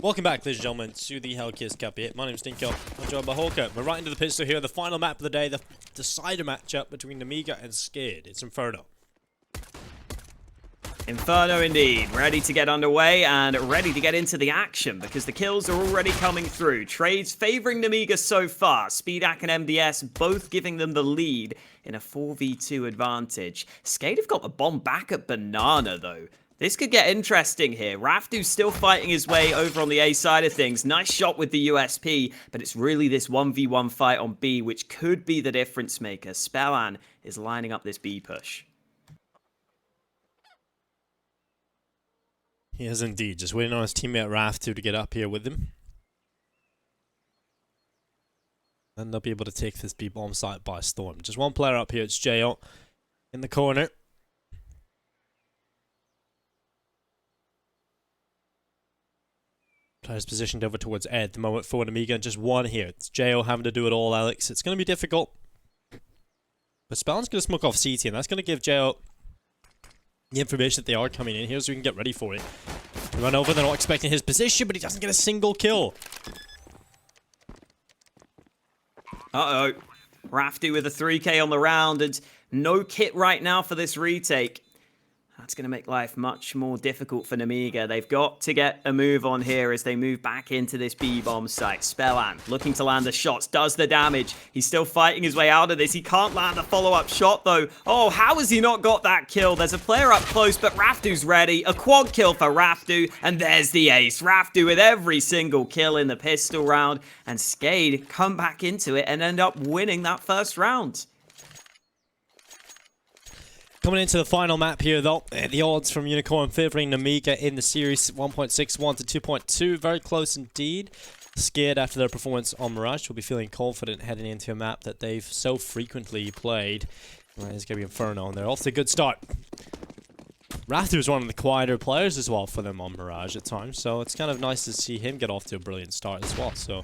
Welcome back, ladies and gentlemen, to the Hellcase Cup here. My name's Dinko. I'm joined by Hawker. We're right into the pistol here. The final map of the day, the decider matchup between Nemiga and SKADE. It's Inferno. Inferno indeed, ready to get underway and ready to get into the action because the kills are already coming through. Trades favoring Nemiga so far. SPELLAN and MDS both giving them the lead in a 4v2 advantage. SKADE have got the bomb back at Banana though. This could get interesting here. rafftu's still fighting his way over on the A side of things. Nice shot with the USP, but it's really this 1v1 fight on B which could be the difference maker. SPELLAN is lining up this B push. He is indeed. Just waiting on his teammate rafftu to get up here with him. Then they'll be able to take this B bomb site by storm. Just one player up here. It's JO in the corner. Players positioned over towards Ed at the moment for Nemiga, and just one here. It's JO having to do it all, Alex. It's going to be difficult. But SPELLAN's going to smoke off CT, and that's going to give JO the information that they are coming in here so we can get ready for it. They run over, they're not expecting his position, but he doesn't get a single kill. Uh-oh. rafftu with a 3k on the round, and no kit right now for this retake. That's going to make life much more difficult for Nemiga. They've got to get a move on here as they move back into this B-bomb site. SPELLAN looking to land the shots, does the damage. He's still fighting his way out of this. He can't land a follow-up shot, though. Oh, how has he not got that kill? There's a player up close, but rafftu's ready. A quad kill for rafftu, and there's the ace. rafftu with every single kill in the pistol round, and SKADE come back into it and end up winning that first round. Coming into the final map here, though, the odds from Unicorn favoring Nemiga in the series 1.61 to 2.2. Very close indeed. SKADE, after their performance on Mirage, will be feeling confident heading into a map that they've so frequently played. It's going to be Inferno, and they're off to a good start. rafftu is one of the quieter players as well for them on Mirage at times, so it's kind of nice to see him get off to a brilliant start as well. So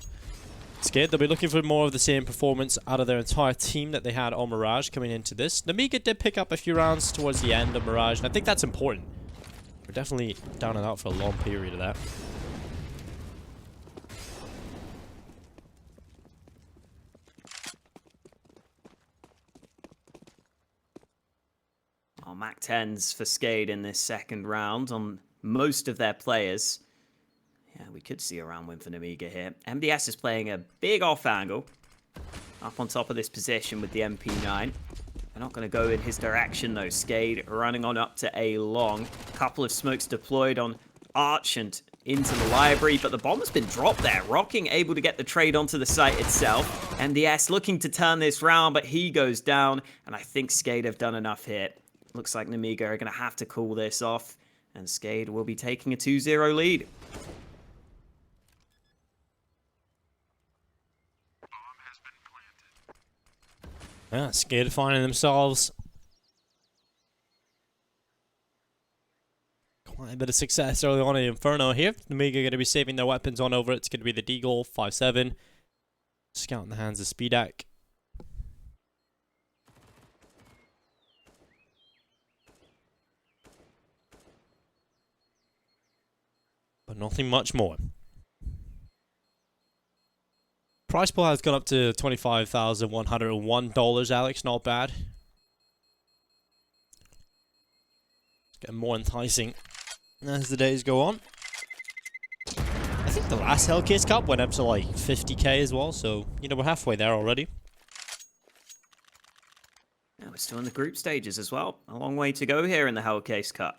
SKADE, they'll be looking for more of the same performance out of their entire team that they had on Mirage coming into this. Nemiga did pick up a few rounds towards the end of Mirage, and I think that's important. We're definitely down and out for a long period of that. Oh, Mac 10s for SKADE in this second round on most of their players. Yeah, we could see a round win for Nemiga here. MDS is playing a big off angle. Up on top of this position with the MP9. They're not going to go in his direction though. SKADE running on up to A long. A couple of smokes deployed on Arch and into the library, but the bomb has been dropped there. Rocking able to get the trade onto the site itself. MDS looking to turn this round, but he goes down. And I think SKADE have done enough here. Looks like Nemiga are going to have to call this off. And SKADE will be taking a 2-0 lead. Yeah, SKADE finding themselves quite a bit of success early on in Inferno here. Nemiga are going to be saving their weapons on over. It's going to be the Deagle 5-7. Scout in the hands of SPELLAN. But nothing much more. Price pool has gone up to $25,101, Alex. Not bad. It's getting more enticing as the days go on. I think the last Hellcase Cup went up to like 50k as well, so, you know, we're halfway there already. Yeah, we're still in the group stages as well. A long way to go here in the Hellcase Cup.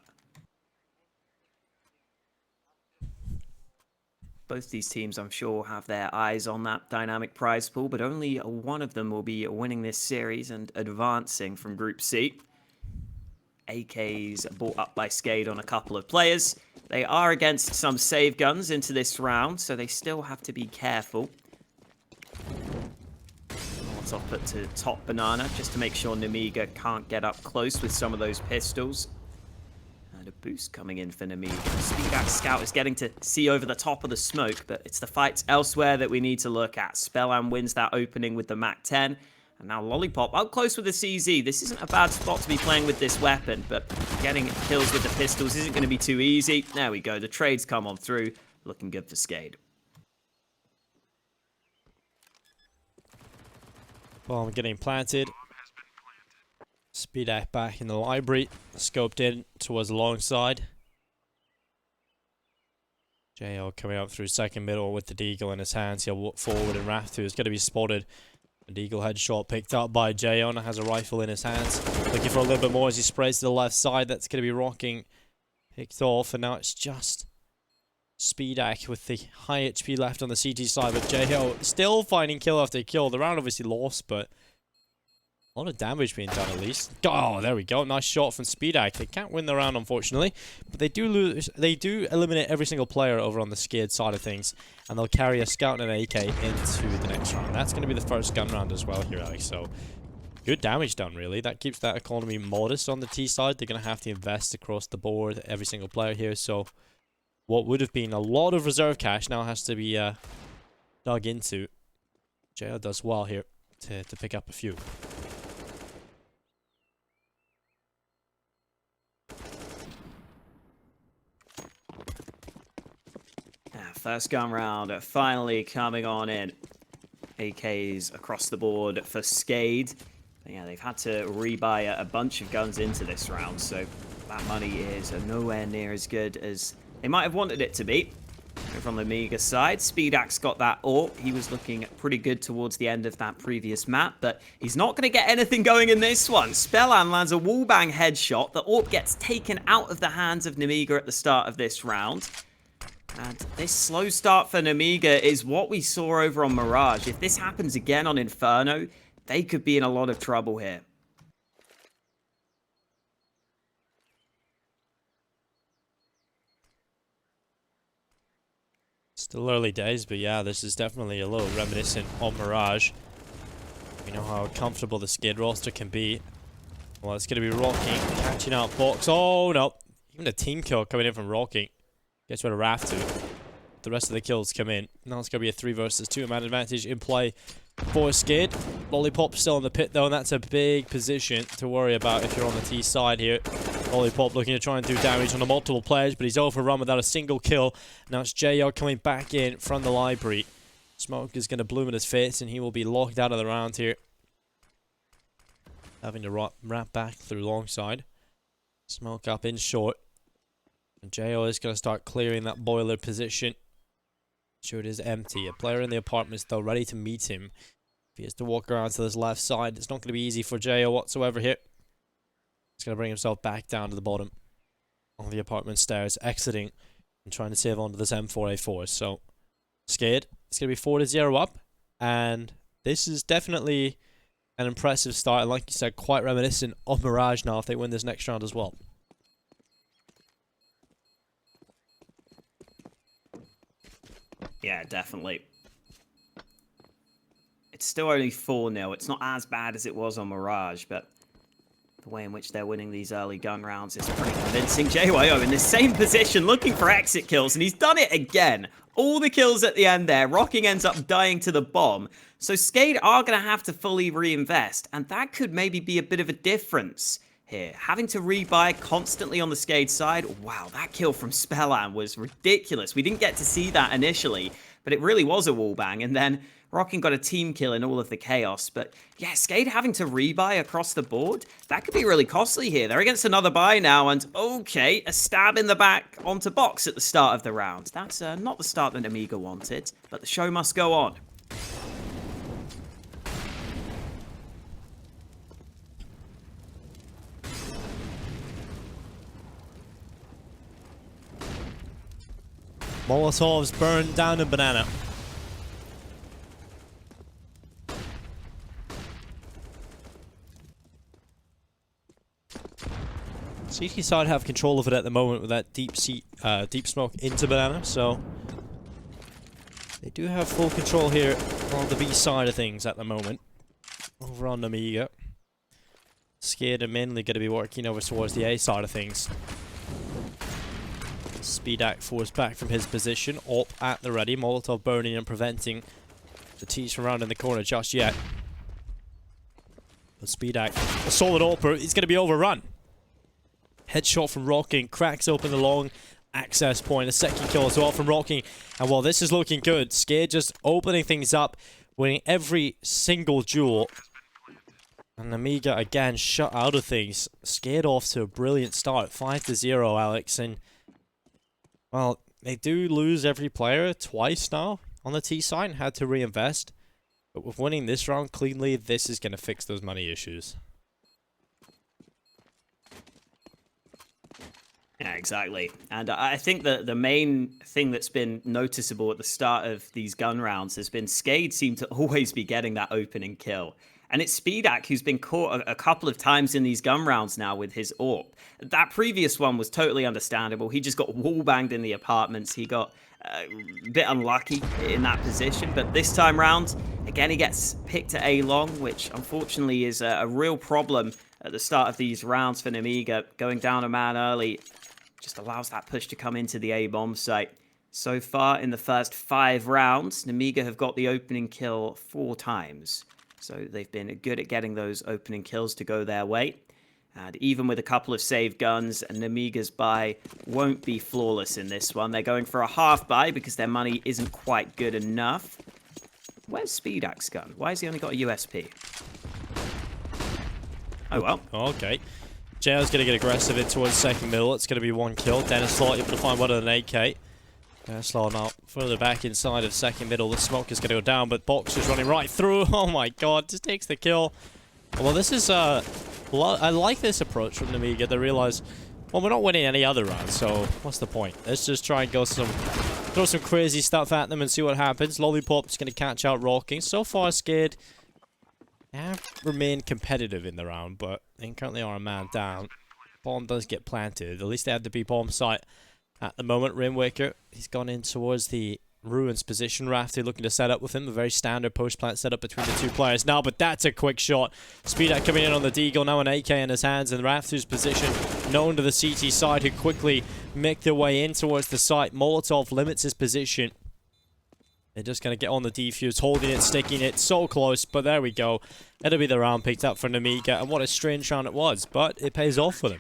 Both these teams, I'm sure, have their eyes on that dynamic prize pool, but only one of them will be winning this series and advancing from Group C. AKs brought up by SKADE on a couple of players. They are against some save guns into this round, so they still have to be careful. Lots off put to top Banana, just to make sure Nemiga can't get up close with some of those pistols. And a boost coming in for Nemiga. SPELLAN Scout is getting to see over the top of the smoke, but it's the fights elsewhere that we need to look at. SPELLAN wins that opening with the Mac 10. And now Lollipop up close with the CZ. This isn't a bad spot to be playing with this weapon, but getting kills with the pistols isn't going to be too easy. There we go. The trades come on through. looking good for SKADE. Bomb getting planted. SPELLAN back in the library. Scoped in towards the long side. JL coming up through second middle with the deagle in his hands. He'll walk forward and rafftu is going to be spotted. The deagle headshot picked up by JL. Now has a rifle in his hands. Looking for a little bit more as he sprays to the left side. That's going to be rocking. Picked off, and now it's just SPELLAN with the high HP left on the CT side. But JL still finding kill after kill. The round obviously lost, but a lot of damage being done at least. Oh, there we go. Nice shot from SPELLAN. They can't win the round, unfortunately. But they do lose. They do eliminate every single player over on the SKADE side of things. And they'll carry a scout and an AK into the next round. That's going to be the first gun round as well here, Alex. So, good damage done, really. That keeps that economy modest on the T side. They're going to have to invest across the board, every single player here. So, what would have been a lot of reserve cash now has to be dug into. JL does well here to pick up a few. First gun round finally coming on in. AKs across the board for SKADE. Yeah, they've had to rebuy a bunch of guns into this round, so that money is nowhere near as good as they might have wanted it to be. Over on the Nemiga side, SPELLAN's got that AWP. He was looking pretty good towards the end of that previous map, but he's not going to get anything going in this one. SPELLAN lands a wallbang headshot. The AWP gets taken out of the hands of Nemiga at the start of this round. And this slow start for Nemiga is what we saw over on Mirage. If this happens again on Inferno, they could be in a lot of trouble here. Still early days, but yeah, this is definitely a little reminiscent of Mirage. We know how comfortable the SKADE roster can be. Well, it's going to be Rocking, catching out Box. Oh, no. Even a team kill coming in from Rocking. Gets rid of rafftu. The rest of the kills come in. Now it's going to be a 3 versus 2 man advantage in play for SKADE. Lollipop still in the pit though, and that's a big position to worry about if you're on the T side here. Lollipop looking to try and do damage on the multiple players, but he's overrun without a single kill. Now it's JR coming back in from the library. Smoke is going to bloom in his face, and he will be locked out of the round here. Having to wrap back through long side. Smoke up in short. And JO is going to start clearing that boiler position. Sure, it is empty. A player in the apartment is still ready to meet him. If he has to walk around to this left side, it's not going to be easy for JO whatsoever here. He's going to bring himself back down to the bottom of the apartment stairs, exiting and trying to save onto this M4A4. So, SKADE, it's going to be 4-0 up. And this is definitely an impressive start. And like you said, quite reminiscent of Mirage now if they win this next round as well. Yeah, definitely. It's still only 4-0. It's not as bad as it was on Mirage, but the way in which they're winning these early gun rounds is pretty convincing. JYO in the same position looking for exit kills, and he's done it again. All the kills at the end there. Rocking ends up dying to the bomb. So SKADE are going to have to fully reinvest, and that could maybe be a bit of a difference here. Having to rebuy constantly on the SKADE side. Wow, that kill from SPELLAN was ridiculous. We didn't get to see that initially, but it really was a wallbang. And then Rocking got a team kill in all of the chaos. But yeah, SKADE having to rebuy across the board, that could be really costly here. They're against another buy now, and okay, a stab in the back onto Box at the start of the round. That's not the start that Nemiga wanted, but the show must go on. Molotovs burned down a banana. CT side have control of it at the moment with that deep smoke into banana, so they do have full control here on the B side of things at the moment. Over on Nemiga. SKADE are mainly going to be working over towards the A side of things. SPELLAN forced back from his position, up at the ready. Molotov burning and preventing the T's from rounding the corner just yet. But SPELLAN, a solid AWP, he's going to be overrun. Headshot from Rocking, cracks open the long access point. A second kill as well from Rocking. And while this is looking good, SKADE just opening things up, winning every single duel. And Nemiga again shut out of things. SKADE off to a brilliant start. 5-0, Alex. And, well, they do lose every player twice now on the T side and had to reinvest. But with winning this round cleanly, this is going to fix those money issues. Yeah, exactly. And I think that the main thing that's been noticeable at the start of these gun rounds has been SKADE seem to always be getting that opening kill. And it's SPELLAN who's been caught a couple of times in these gun rounds now with his AWP. That previous one was totally understandable. He just got wall-banged in the apartments. He got a bit unlucky in that position. But this time round, again, he gets picked to A-long, which unfortunately is a real problem at the start of these rounds for Nemiga. Going down a man early just allows that push to come into the A-bomb site. So far in the first 5 rounds, Nemiga have got the opening kill 4 times. So they've been good at getting those opening kills to go their way. And even with a couple of save guns, Nemiga's buy won't be flawless in this one. They're going for a half buy because their money isn't quite good enough. Where's SPELLAN's gun? Why has he only got a USP? Oh well. Okay. JL's going to get aggressive in towards second middle. It's going to be 1 kill. dennyslaw able to find one of an AK. dennyslaw now further back inside of second middle. The smoke is going to go down, but Box is running right through. Oh my god, just takes the kill. Well, this is, I like this approach from Nemiga. They realize, well, we're not winning any other rounds, so what's the point? Let's just try and throw some crazy stuff at them and see what happens. Lollipop's going to catch out Rocking. So far, SKADE have remained competitive in the round, but they currently are a man down. Bomb does get planted. At least they have the B bomb site at the moment. Rainwaker, he's gone in towards the Ruins position. rafftu looking to set up with him. A very standard post-plant setup between the 2 players now, but that's a quick shot. SPELLAN coming in on the deagle, now an AK in his hands, and rafftu's position known to the CT side, who quickly make their way in towards the site. Molotov limits his position. They're just going to get on the defuse, holding it, sticking it, so close, but there we go. It'll be the round picked up for Nemiga, and what a strange round it was, but it pays off for them.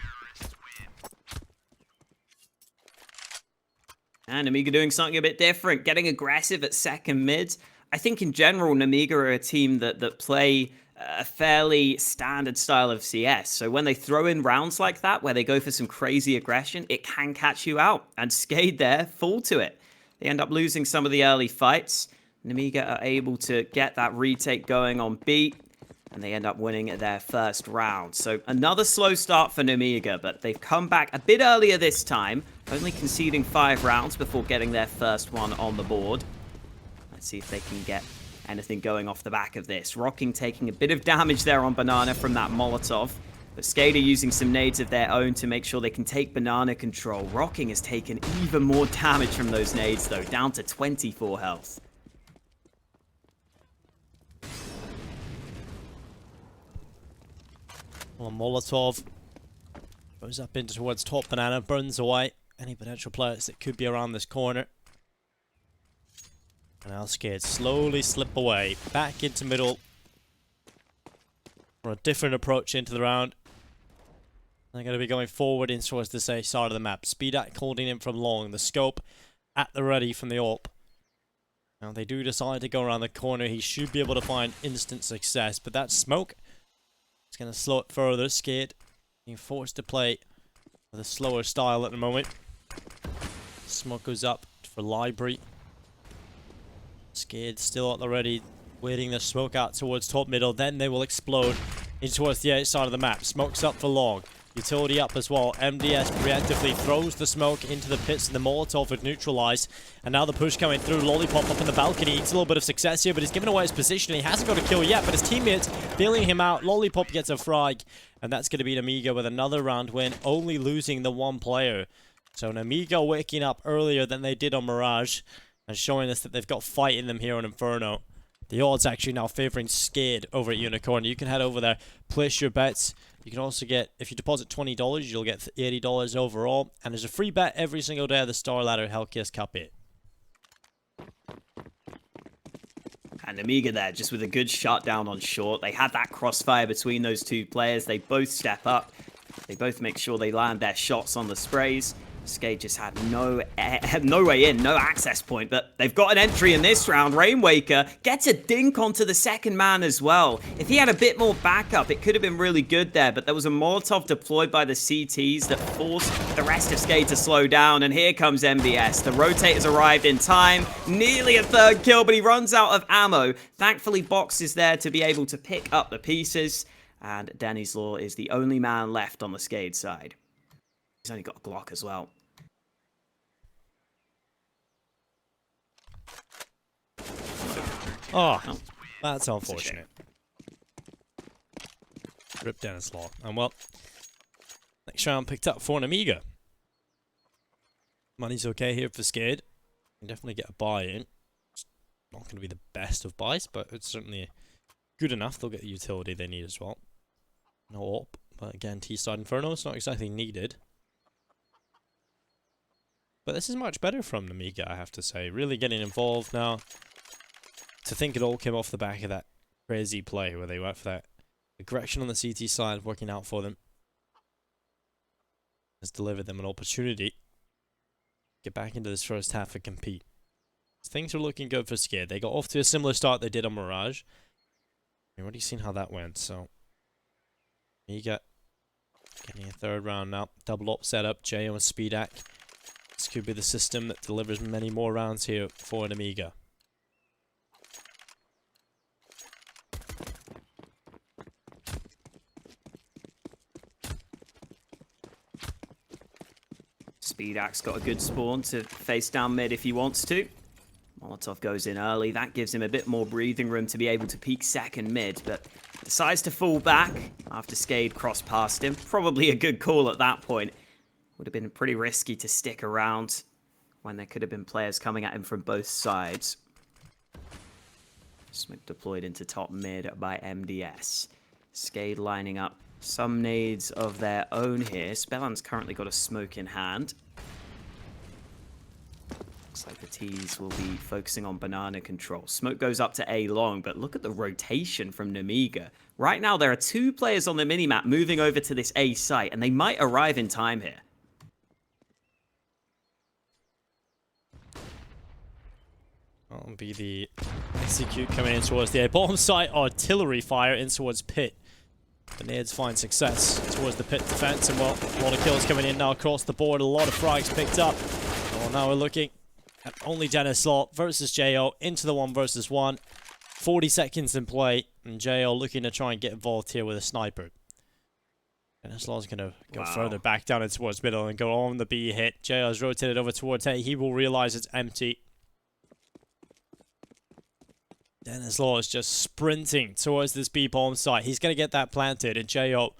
And Nemiga doing something a bit different, getting aggressive at second mid. I think in general, Nemiga are a team that play a fairly standard style of CS. So when they throw in rounds like that, where they go for some crazy aggression, it can catch you out. And SKADE there fall to it. They end up losing some of the early fights. Nemiga are able to get that retake going on B, and they end up winning their first round. So another slow start for Nemiga, but they've come back a bit earlier this time, only conceding 5 rounds before getting their first one on the board. Let's see if they can get anything going off the back of this. Rocking taking a bit of damage there on Banana from that Molotov. But SKADE are using some nades of their own to make sure they can take Banana control. Rocking has taken even more damage from those nades, though, down to 24 health. Well, Molotov goes up into towards top Banana, burns away any potential players that could be around this corner. And now SKADE slowly slip away, back into middle. For a different approach into the round. They're going to be going forward in towards the side of the map. SPELLAN holding in from long. The scope at the ready from the AWP. Now they do decide to go around the corner. He should be able to find instant success. But that smoke is going to slow it further. SKADE being forced to play with a slower style at the moment. Smoke goes up for library. SKADE still at the ready, waiting the smoke out towards top middle. Then they will explode in towards the outside of the map. Smoke's up for long. Utility up as well. MDS preemptively throws the smoke into the pits, and the Molotov is neutralized. And now the push coming through. Lollipop up in the balcony. Needs a little bit of success here, but he's given away his position. He hasn't got a kill yet, but his teammates bailing him out. Lollipop gets a frag, and that's going to be Nemiga with another round win, only losing the 1 player. So Nemiga waking up earlier than they did on Mirage, and showing us that they've got fight in them here on Inferno. The odds actually now favoring SKADE over at Unicorn. You can head over there, place your bets. You can also get, if you deposit $20, you'll get $80 overall. And there's a free bet every single day of the StarLadder Hellcase Cup 8. And Nemiga there, just with a good shot down on short. They had that crossfire between those 2 players. They both step up. They both make sure they land their shots on the sprays. SKADE just had no way in, no access point, but they've got an entry in this round. Rainwaker gets a dink onto the second man as well. If he had a bit more backup, it could have been really good there, but there was a Molotov deployed by the CTs that forced the rest of SKADE to slow down, and here comes MBS. The rotators arrived in time, nearly a third kill, but he runs out of ammo. Thankfully, Box is there to be able to pick up the pieces, and dennyslaw is the only man left on the SKADE side. He's only got a Glock as well. Oh, that's unfortunate. Rip dennyslaw. And well, next round picked up for Nemiga. Money's okay here for SKADE. Can definitely get a buy in. It's not going to be the best of buys, but it's certainly good enough. They'll get the utility they need as well. No AWP, but again, T-side Inferno, it's not exactly needed. But this is much better from Nemiga, I have to say. Really getting involved now. To think it all came off the back of that crazy play where they went for that aggression on the CT side, working out for them. Has delivered them an opportunity to get back into this first half and compete. Things are looking good for SKADE. They got off to a similar start they did on Mirage. We've already seen how that went, so Nemiga getting a third round now. Double up setup, JO and SPEDAC. This could be the system that delivers many more rounds here for Nemiga. SPEDAC's got a good spawn to face down mid if he wants to. Molotov goes in early. That gives him a bit more breathing room to be able to peek second mid, but decides to fall back after SKADE crossed past him. Probably a good call at that point. Would have been pretty risky to stick around when there could have been players coming at him from both sides. Smoke deployed into top mid by MDS. SKADE lining up some nades of their own here. SPELLAN's currently got a smoke in hand. Looks like the T's will be focusing on banana control. Smoke goes up to A long, but look at the rotation from Nemiga. Right now, there are two players on the minimap moving over to this A site, and they might arrive in time here. That'll be the execute coming in towards the A. Bottom site, artillery fire in towards pit. The nades find success towards the pit defense, and well, a lot of kills coming in now across the board. A lot of frags picked up. Well, now we're looking at only dennyslaw versus JO into the 1 versus 1. 40 seconds in play, and JO looking to try and get involved here with a sniper. dennyslaw's going to go further back down in towards middle and go on the B hit. JO's rotated over towards A. He will realize it's empty. dennyslaw is just sprinting towards this B bomb site. He's going to get that planted, and JO,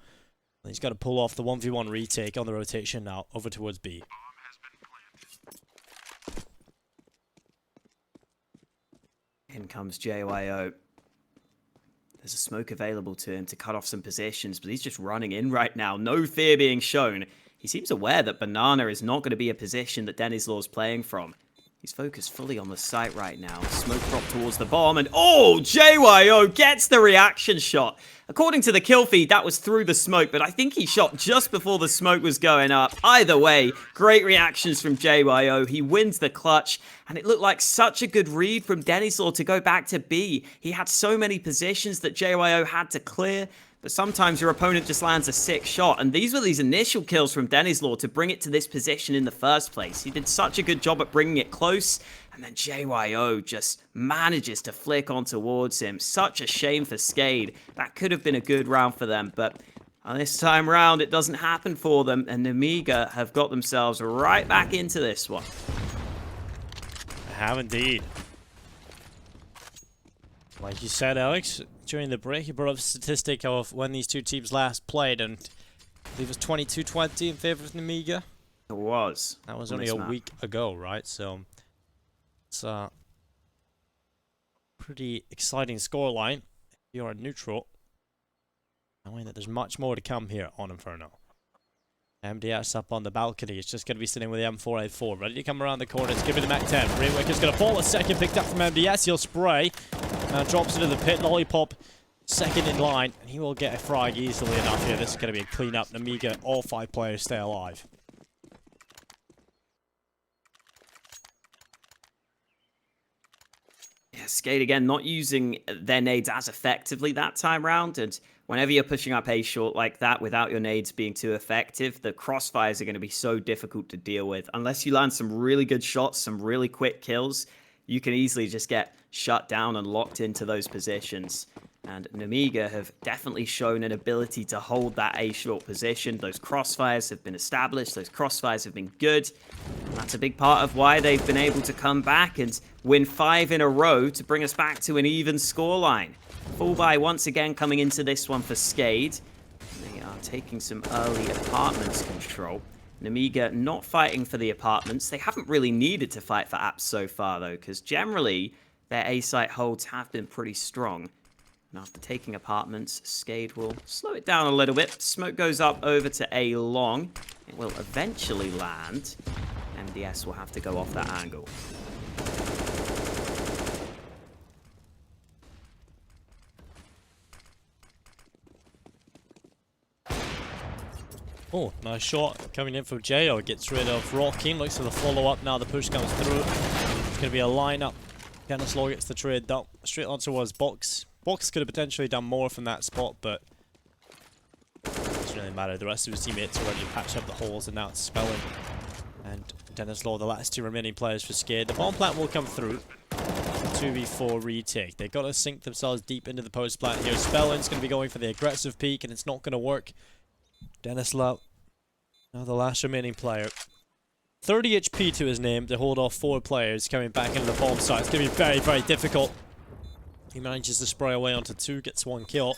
he's got to pull off the 1v1 retake on the rotation now over towards B. In comes JYO. There's a smoke available to him to cut off some positions, but he's just running in right now. No fear being shown. He seems aware that banana is not going to be a position that dennyslaw's playing from. He's focused fully on the site right now. Smoke drop towards the bomb, and oh, JYO gets the reaction shot. According to the kill feed, that was through the smoke, but I think he shot just before the smoke was going up. Either way, great reactions from JYO. He wins the clutch, and it looked like such a good read from dennyslaw to go back to B. He had so many positions that JYO had to clear, but sometimes your opponent just lands a sick shot, and these were these initial kills from dennyslaw to bring it to this position in the first place. He did such a good job at bringing it close, and then JYO just manages to flick on towards him. Such a shame for SKADE. That could have been a good round for them, but this time round, it doesn't happen for them, and Nemiga have got themselves right back into this one. I have indeed. Like you said, Alex, during the break, you brought up a statistic of when these two teams last played, and I believe it was 22-20 in favor of Nemiga. It was. That was only a week ago, right? So it's a pretty exciting scoreline if you are neutral. Knowing that there's much more to come here on Inferno. MDS up on the balcony. It's just going to be sitting with the M4A4. Ready to come around the corner. It's giving the Mac 10. Rainwaker's going to fall a second. Picked up from MDS. He'll spray. Now drops into the pit. Lollipop second in line. And he will get a frag easily enough here. This is going to be a clean up. Nemiga, all 5 players stay alive. Yeah, SKADE again, not using their nades as effectively that time round. And whenever you're pushing up A short like that without your nades being too effective, the crossfires are going to be so difficult to deal with. Unless you land some really good shots, some really quick kills, you can easily just get shut down and locked into those positions. And Nemiga have definitely shown an ability to hold that A short position. Those crossfires have been established. Those crossfires have been good. And that's a big part of why they've been able to come back and win 5 in a row to bring us back to an even scoreline. Full buy once again coming into this one for SKADE. They are taking some early apartments control. Nemiga not fighting for the apartments. They haven't really needed to fight for apps so far though, because generally their A site holds have been pretty strong. And after taking apartments, SKADE will slow it down a little bit. Smoke goes up over to A long. It will eventually land. MDS will have to go off that angle. Oh, nice shot coming in from Jo. Gets rid of Rocking. Looks for the follow-up now. The push comes through. It's going to be a line-up. dennyslaw gets the trade down. Straight on towards Box. Box could have potentially done more from that spot, but it doesn't really matter. The rest of his teammates already patched up the holes, and now it's SPELLAN and dennyslaw, the last 2 remaining players for SKADE. The bomb plant will come through. 2v4 retake. They've got to sink themselves deep into the post plant here. SPELLAN's going to be going for the aggressive peak, and it's not going to work. dennyslaw, now the last remaining player. 30 HP to his name to hold off 4 players coming back into the bomb site. It's going to be very, very difficult. He manages to spray away onto 2, gets 1 kill,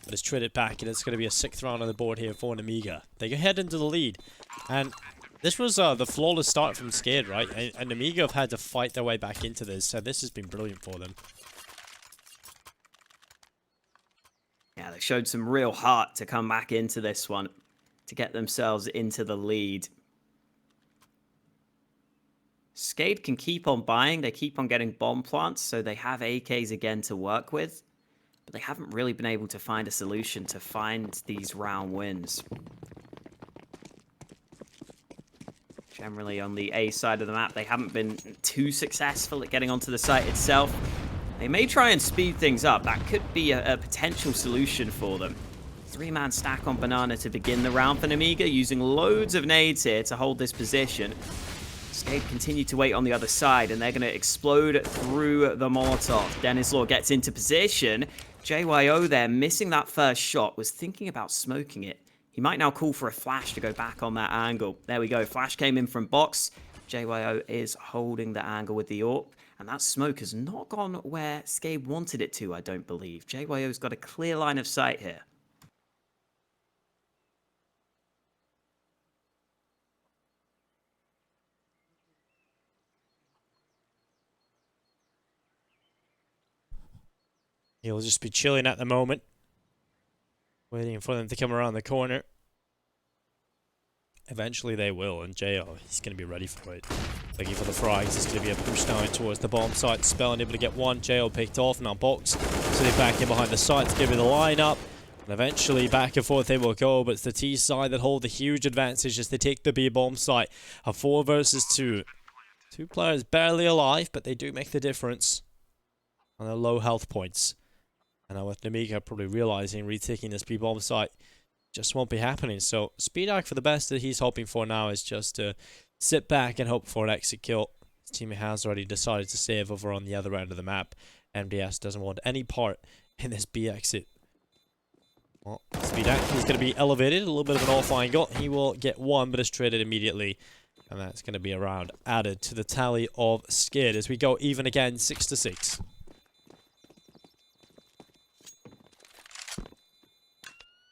but it's traded back, and it's going to be a 6th round on the board here for Nemiga. They head into the lead, and this was the flawless start from SKADE, right? And Nemiga have had to fight their way back into this, so this has been brilliant for them. Yeah, they showed some real heart to come back into this one, to get themselves into the lead. SKADE can keep on buying, they keep on getting bomb plants, so they have AKs again to work with, but they haven't really been able to find a solution to find these round wins. Generally on the A side of the map, they haven't been too successful at getting onto the site itself. They may try and speed things up. That could be a potential solution for them. 3-man stack on Banana to begin the round for Nemiga, using loads of nades here to hold this position. SKADE continue to wait on the other side, and they're going to explode through the Molotov. dennyslaw gets into position. JYO there, missing that first shot, was thinking about smoking it. He might now call for a flash to go back on that angle. There we go. Flash came in from box. JYO is holding the angle with the AWP. And that smoke has not gone where SKADE wanted it to, I don't believe. JYO's got a clear line of sight here. He'll just be chilling at the moment, waiting for them to come around the corner. Eventually they will, and Jo, he's going to be ready for it. Looking for the frags. It's going to be a push down towards the bomb site. SPELLAN able to get 1. Jo picked off, now Box. So they back in behind the site to give it the line-up. And eventually back and forth they will go, but it's the T side that hold the huge advantage as they take the B bomb site. A 4 versus 2. 2 players barely alive, but they do make the difference on their low health points. And now with Nemiga probably realizing retaking this B-bomb site just won't be happening. So SpeedArc, for the best that he's hoping for now, is just to sit back and hope for an exit kill. His teammate has already decided to save over on the other end of the map. MDS doesn't want any part in this B exit. Well, SpeedArc is going to be elevated. A little bit of an offline goal. He will get 1, but is traded immediately. And that's going to be a round added to the tally of SKADE as we go even again, 6-6.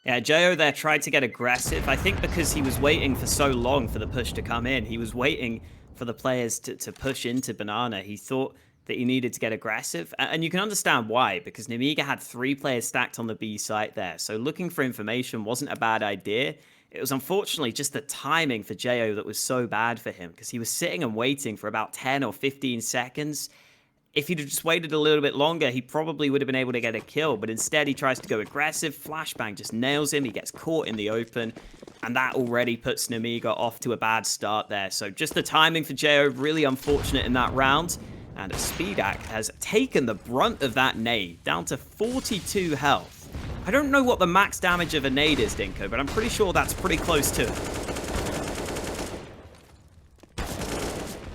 Yeah, Jo there tried to get aggressive. I think because he was waiting for so long for the push to come in. He was waiting for the players to push into Banana. He thought that he needed to get aggressive. And you can understand why, because Nemiga had 3 players stacked on the B site there. So looking for information wasn't a bad idea. It was unfortunately just the timing for Jo that was so bad for him, because he was sitting and waiting for about 10 or 15 seconds. If he'd have just waited a little bit longer, he probably would have been able to get a kill. But instead, he tries to go aggressive. Flashbang just nails him. He gets caught in the open. And that already puts Nemiga off to a bad start there. So just the timing for Jo, really unfortunate in that round. And SPELLAN has taken the brunt of that nade, down to 42 health. I don't know what the max damage of a nade is, Dinko, but I'm pretty sure that's pretty close to it.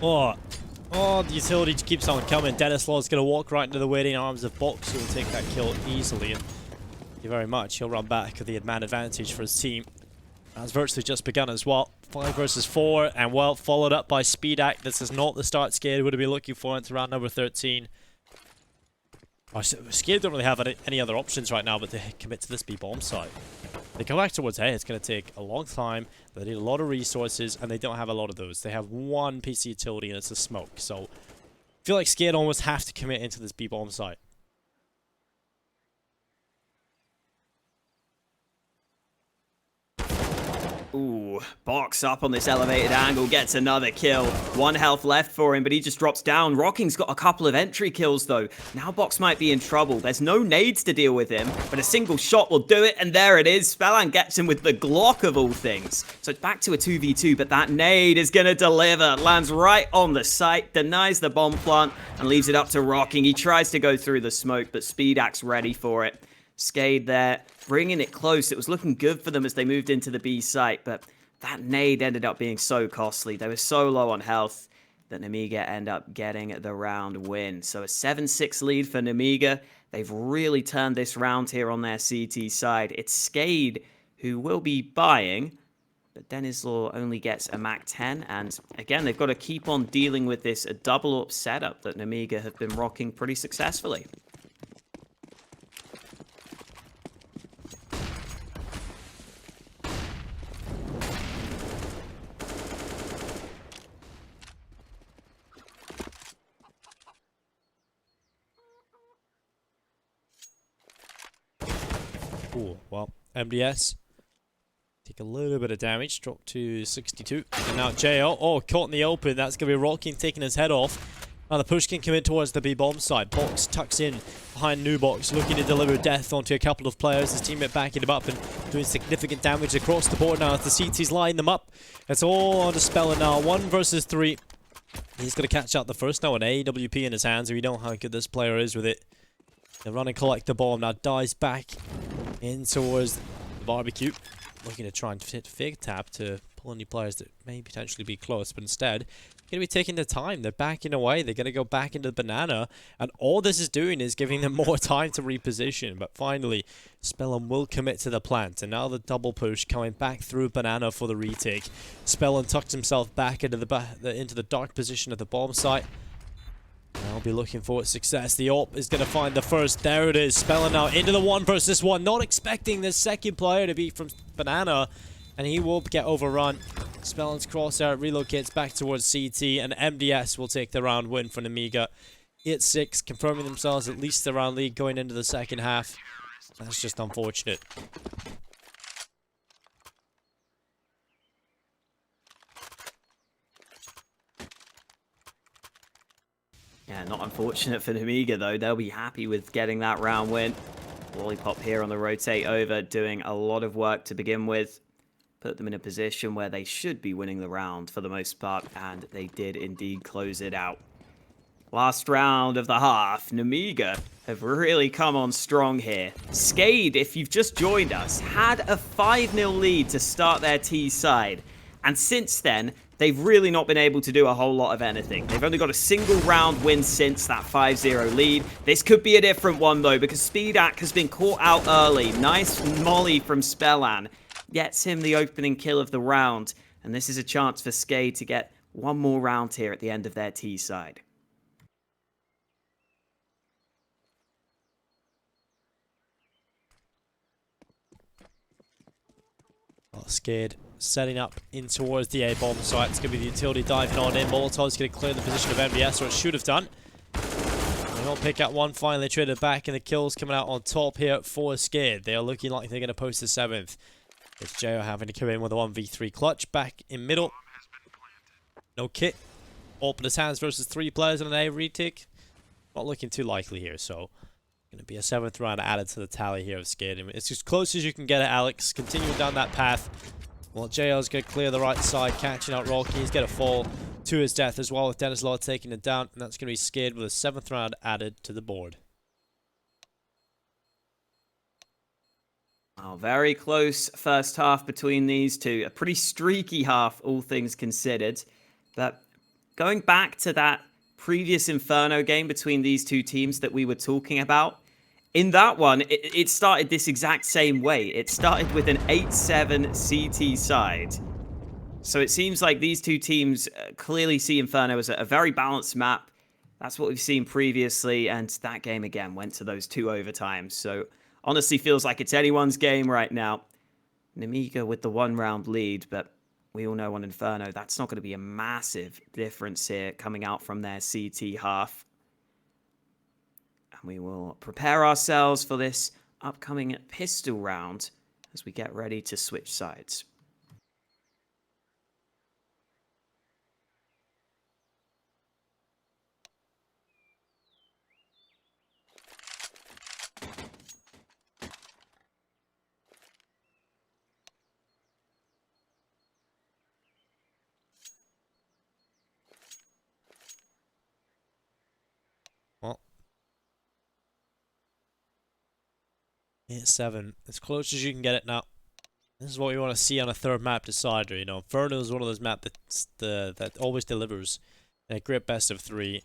Oh, the utility keeps on coming. dennyslaw's going to walk right into the waiting arms of Box, who will take that kill easily. And thank you very much. He'll run back with the man advantage for his team. That's virtually just begun as well. 5 versus 4, and well, followed up by SPELLAN. This is not the start SKADE would have been looking for into round number 13. SKADE don't really have any other options right now but to commit to this B bomb site. They go back towards A, it's going to take a long time, they need a lot of resources, and they don't have a lot of those. They have one PC utility and it's a smoke, so I feel like SKADE almost have to commit into this B bomb site. Ooh, Box up on this elevated angle, gets another kill. 1 health left for him, but he just drops down. Rocking's got a couple of entry kills, though. Now Box might be in trouble. There's no nades to deal with him, but a single shot will do it, and there it is. SPELLAN gets him with the Glock of all things. So it's back to a 2v2, but that nade is going to deliver. Lands right on the site, denies the bomb plant, and leaves it up to Rocking. He tries to go through the smoke, but SPELLAN's ready for it. SKADE there, bringing it close. It was looking good for them as they moved into the B site, but that nade ended up being so costly. They were so low on health that Nemiga end up getting the round win. So a 7-6 lead for Nemiga. They've really turned this round here on their CT side. It's SKADE who will be buying, but dennyslaw only gets a MAC 10, and again, they've got to keep on dealing with this double-up setup that Nemiga have been rocking pretty successfully. Ooh, well, MDS take a little bit of damage, drop to 62. And now JO, caught in the open. That's going to be Rocking taking his head off. Now the push can commit towards the B bomb side. Box tucks in behind Nubox, looking to deliver death onto a couple of players. His teammate backing him up and doing significant damage across the board now as the CT's lining them up. It's all on to SPELLAN now. 1 versus 3. He's going to catch out the first now, an AWP in his hands. We know how good this player is with it. They run and collect the bomb. Now dies back in towards the barbecue. Looking to try and hit fake tap to pull any players that may potentially be close. But instead, going to be taking their time. They're backing away. They're going to go back into the banana. And all this is doing is giving them more time to reposition. But finally, SPELLAN will commit to the plant. And now the double push coming back through banana for the retake. SPELLAN tucks himself back into the dark position of the bomb site. I'll be looking for success. The AWP is going to find the first. There it is. SPELLAN now into the 1 versus 1. Not expecting this second player to be from banana. And he will get overrun. SPELLAN's crosshair relocates back towards CT. And MDS will take the round win for Nemiga. 8-6, confirming themselves at least the round lead going into the second half. That's just unfortunate. Yeah, not unfortunate for Nemiga, though. They'll be happy with getting that round win. Lollipop here on the rotate over, doing a lot of work to begin with. Put them in a position where they should be winning the round for the most part, and they did indeed close it out. Last round of the half, Nemiga have really come on strong here. SKADE, if you've just joined us, had a 5-0 lead to start their T side. And since then, they've really not been able to do a whole lot of anything. They've only got a single round win since that 5-0 lead. This could be a different one, though, because SPELLAN has been caught out early. Nice molly from SPELLAN. Gets him the opening kill of the round. And this is a chance for SKADE to get one more round here at the end of their T side. Well, SKADE setting up in towards the A bomb site. It's going to be the utility diving on in. Molotov's going to clear the position of MDS, or it should have done. They don't pick up one, finally traded back, and the kills coming out on top here for SKADE. They are looking like they're going to post the 7th. It's JO having to come in with a 1v3 clutch back in middle. No kit. Open his hands versus 3 players in an A retake. Not looking too likely here, so going to be a 7th round added to the tally here of SKADE. It's as close as you can get it, Alex. Continuing down that path. Well, JL's going to clear the right side, catching out Rocky. He's going to fall to his death as well, with dennyslaw taking it down. And that's going to be SKADE with a 7th round added to the board. Oh, very close first half between these two. A pretty streaky half, all things considered. But going back to that previous Inferno game between these two teams that we were talking about, in that one, it started this exact same way. It started with an 8-7 CT side. So it seems like these two teams clearly see Inferno as a very balanced map. That's what we've seen previously, and that game again went to those 2 overtimes. So honestly feels like it's anyone's game right now. Nemiga with the 1-round lead, but we all know on Inferno that's not going to be a massive difference here coming out from their CT half. And we will prepare ourselves for this upcoming pistol round as we get ready to switch sides. Well, 8-7, as close as you can get it now. This is what we want to see on a 3rd map decider. You know, Inferno is one of those maps that always delivers a great best of 3.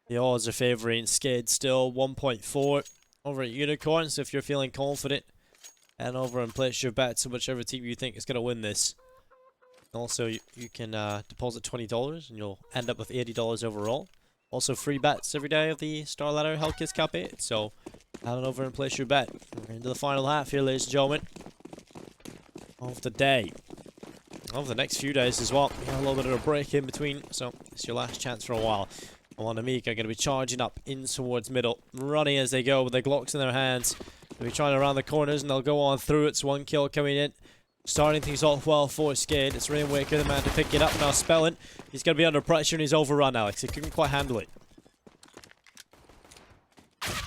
The odds are favouring SKADE still 1.4 over at Unicorn. So if you're feeling confident, head over and place your bets on whichever team you think is going to win this. Also, you can deposit $20 and you'll end up with $80 overall. Also, free bets every day of the StarLadder Hellcase Cup 8. So head on over and place your bet. We're into the final half here, ladies and gentlemen, of the day. Of the next few days as well. We have a little bit of a break in between, so it's your last chance for a while. Well, Nemiga are going to be charging up in towards middle, running as they go with their Glocks in their hands. They'll be trying to round the corners and they'll go on through. It's 1 kill coming in. Starting things off well for SKADE. It's Rainwaker, the man to pick it up now. SPELLAN, he's going to be under pressure and he's overrun, Alex. He couldn't quite handle it.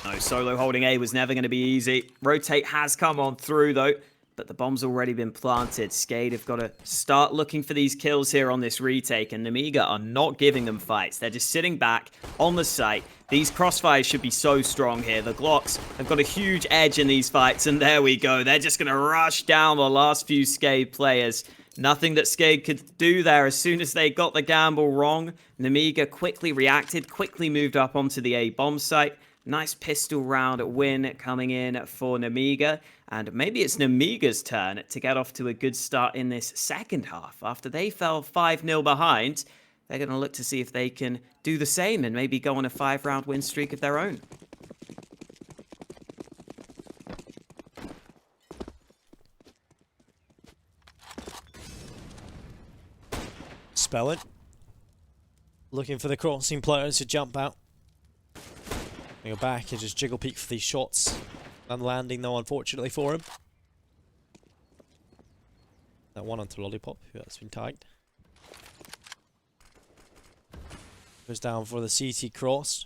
No, solo holding A was never going to be easy. Rotate has come on through, though, but the bomb's already been planted. SKADE have got to start looking for these kills here on this retake, and Nemiga are not giving them fights. They're just sitting back on the site. These crossfires should be so strong here. The Glocks have got a huge edge in these fights, and there we go. They're just going to rush down the last few SKADE players. Nothing that SKADE could do there as soon as they got the gamble wrong. Nemiga quickly reacted, quickly moved up onto the A bomb site. Nice pistol round win coming in for Nemiga. And maybe it's Nemiga's turn to get off to a good start in this second half. After they fell 5-0 behind, they're going to look to see if they can do the same and maybe go on a 5-round win streak of their own. SPELLAN looking for the crossing players to jump out. Go back and just jiggle peek for these shots. And landing though, unfortunately for him. That one onto Lollipop, who has been tagged. Goes down for the CT cross.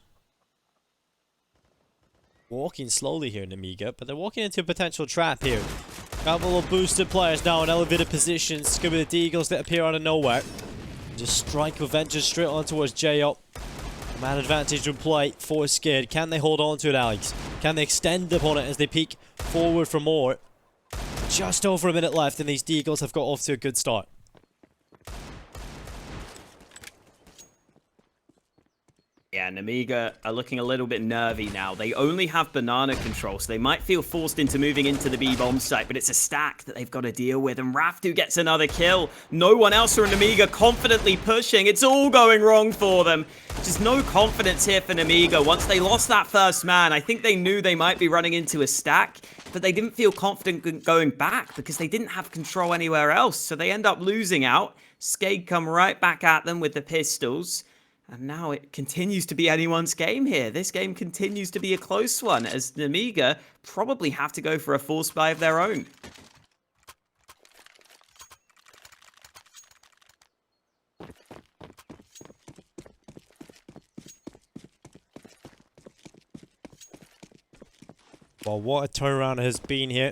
Walking slowly here, Nemiga, but they're walking into a potential trap here. Couple of boosted players now in elevated positions. It's going to be the Deagles that appear out of nowhere. Just strike with vengeance straight on towards J-Up. Man advantage in play for SKADE. Can they hold on to it, Alex? Can they extend upon it as they peek forward for more? Just over a minute left and these Deagles have got off to a good start. Yeah, Nemiga are looking a little bit nervy now. They only have banana control, so they might feel forced into moving into the B-bomb site, but it's a stack that they've got to deal with, and rafftu gets another kill. No one else from Nemiga confidently pushing. It's all going wrong for them. Just no confidence here for Nemiga. Once they lost that first man, I think they knew they might be running into a stack, but they didn't feel confident going back because they didn't have control anywhere else, so they end up losing out. SKADE come right back at them with the pistols. And now it continues to be anyone's game here. This game continues to be a close one, as Nemiga probably have to go for a force buy of their own. Well, what a turnaround it has been here.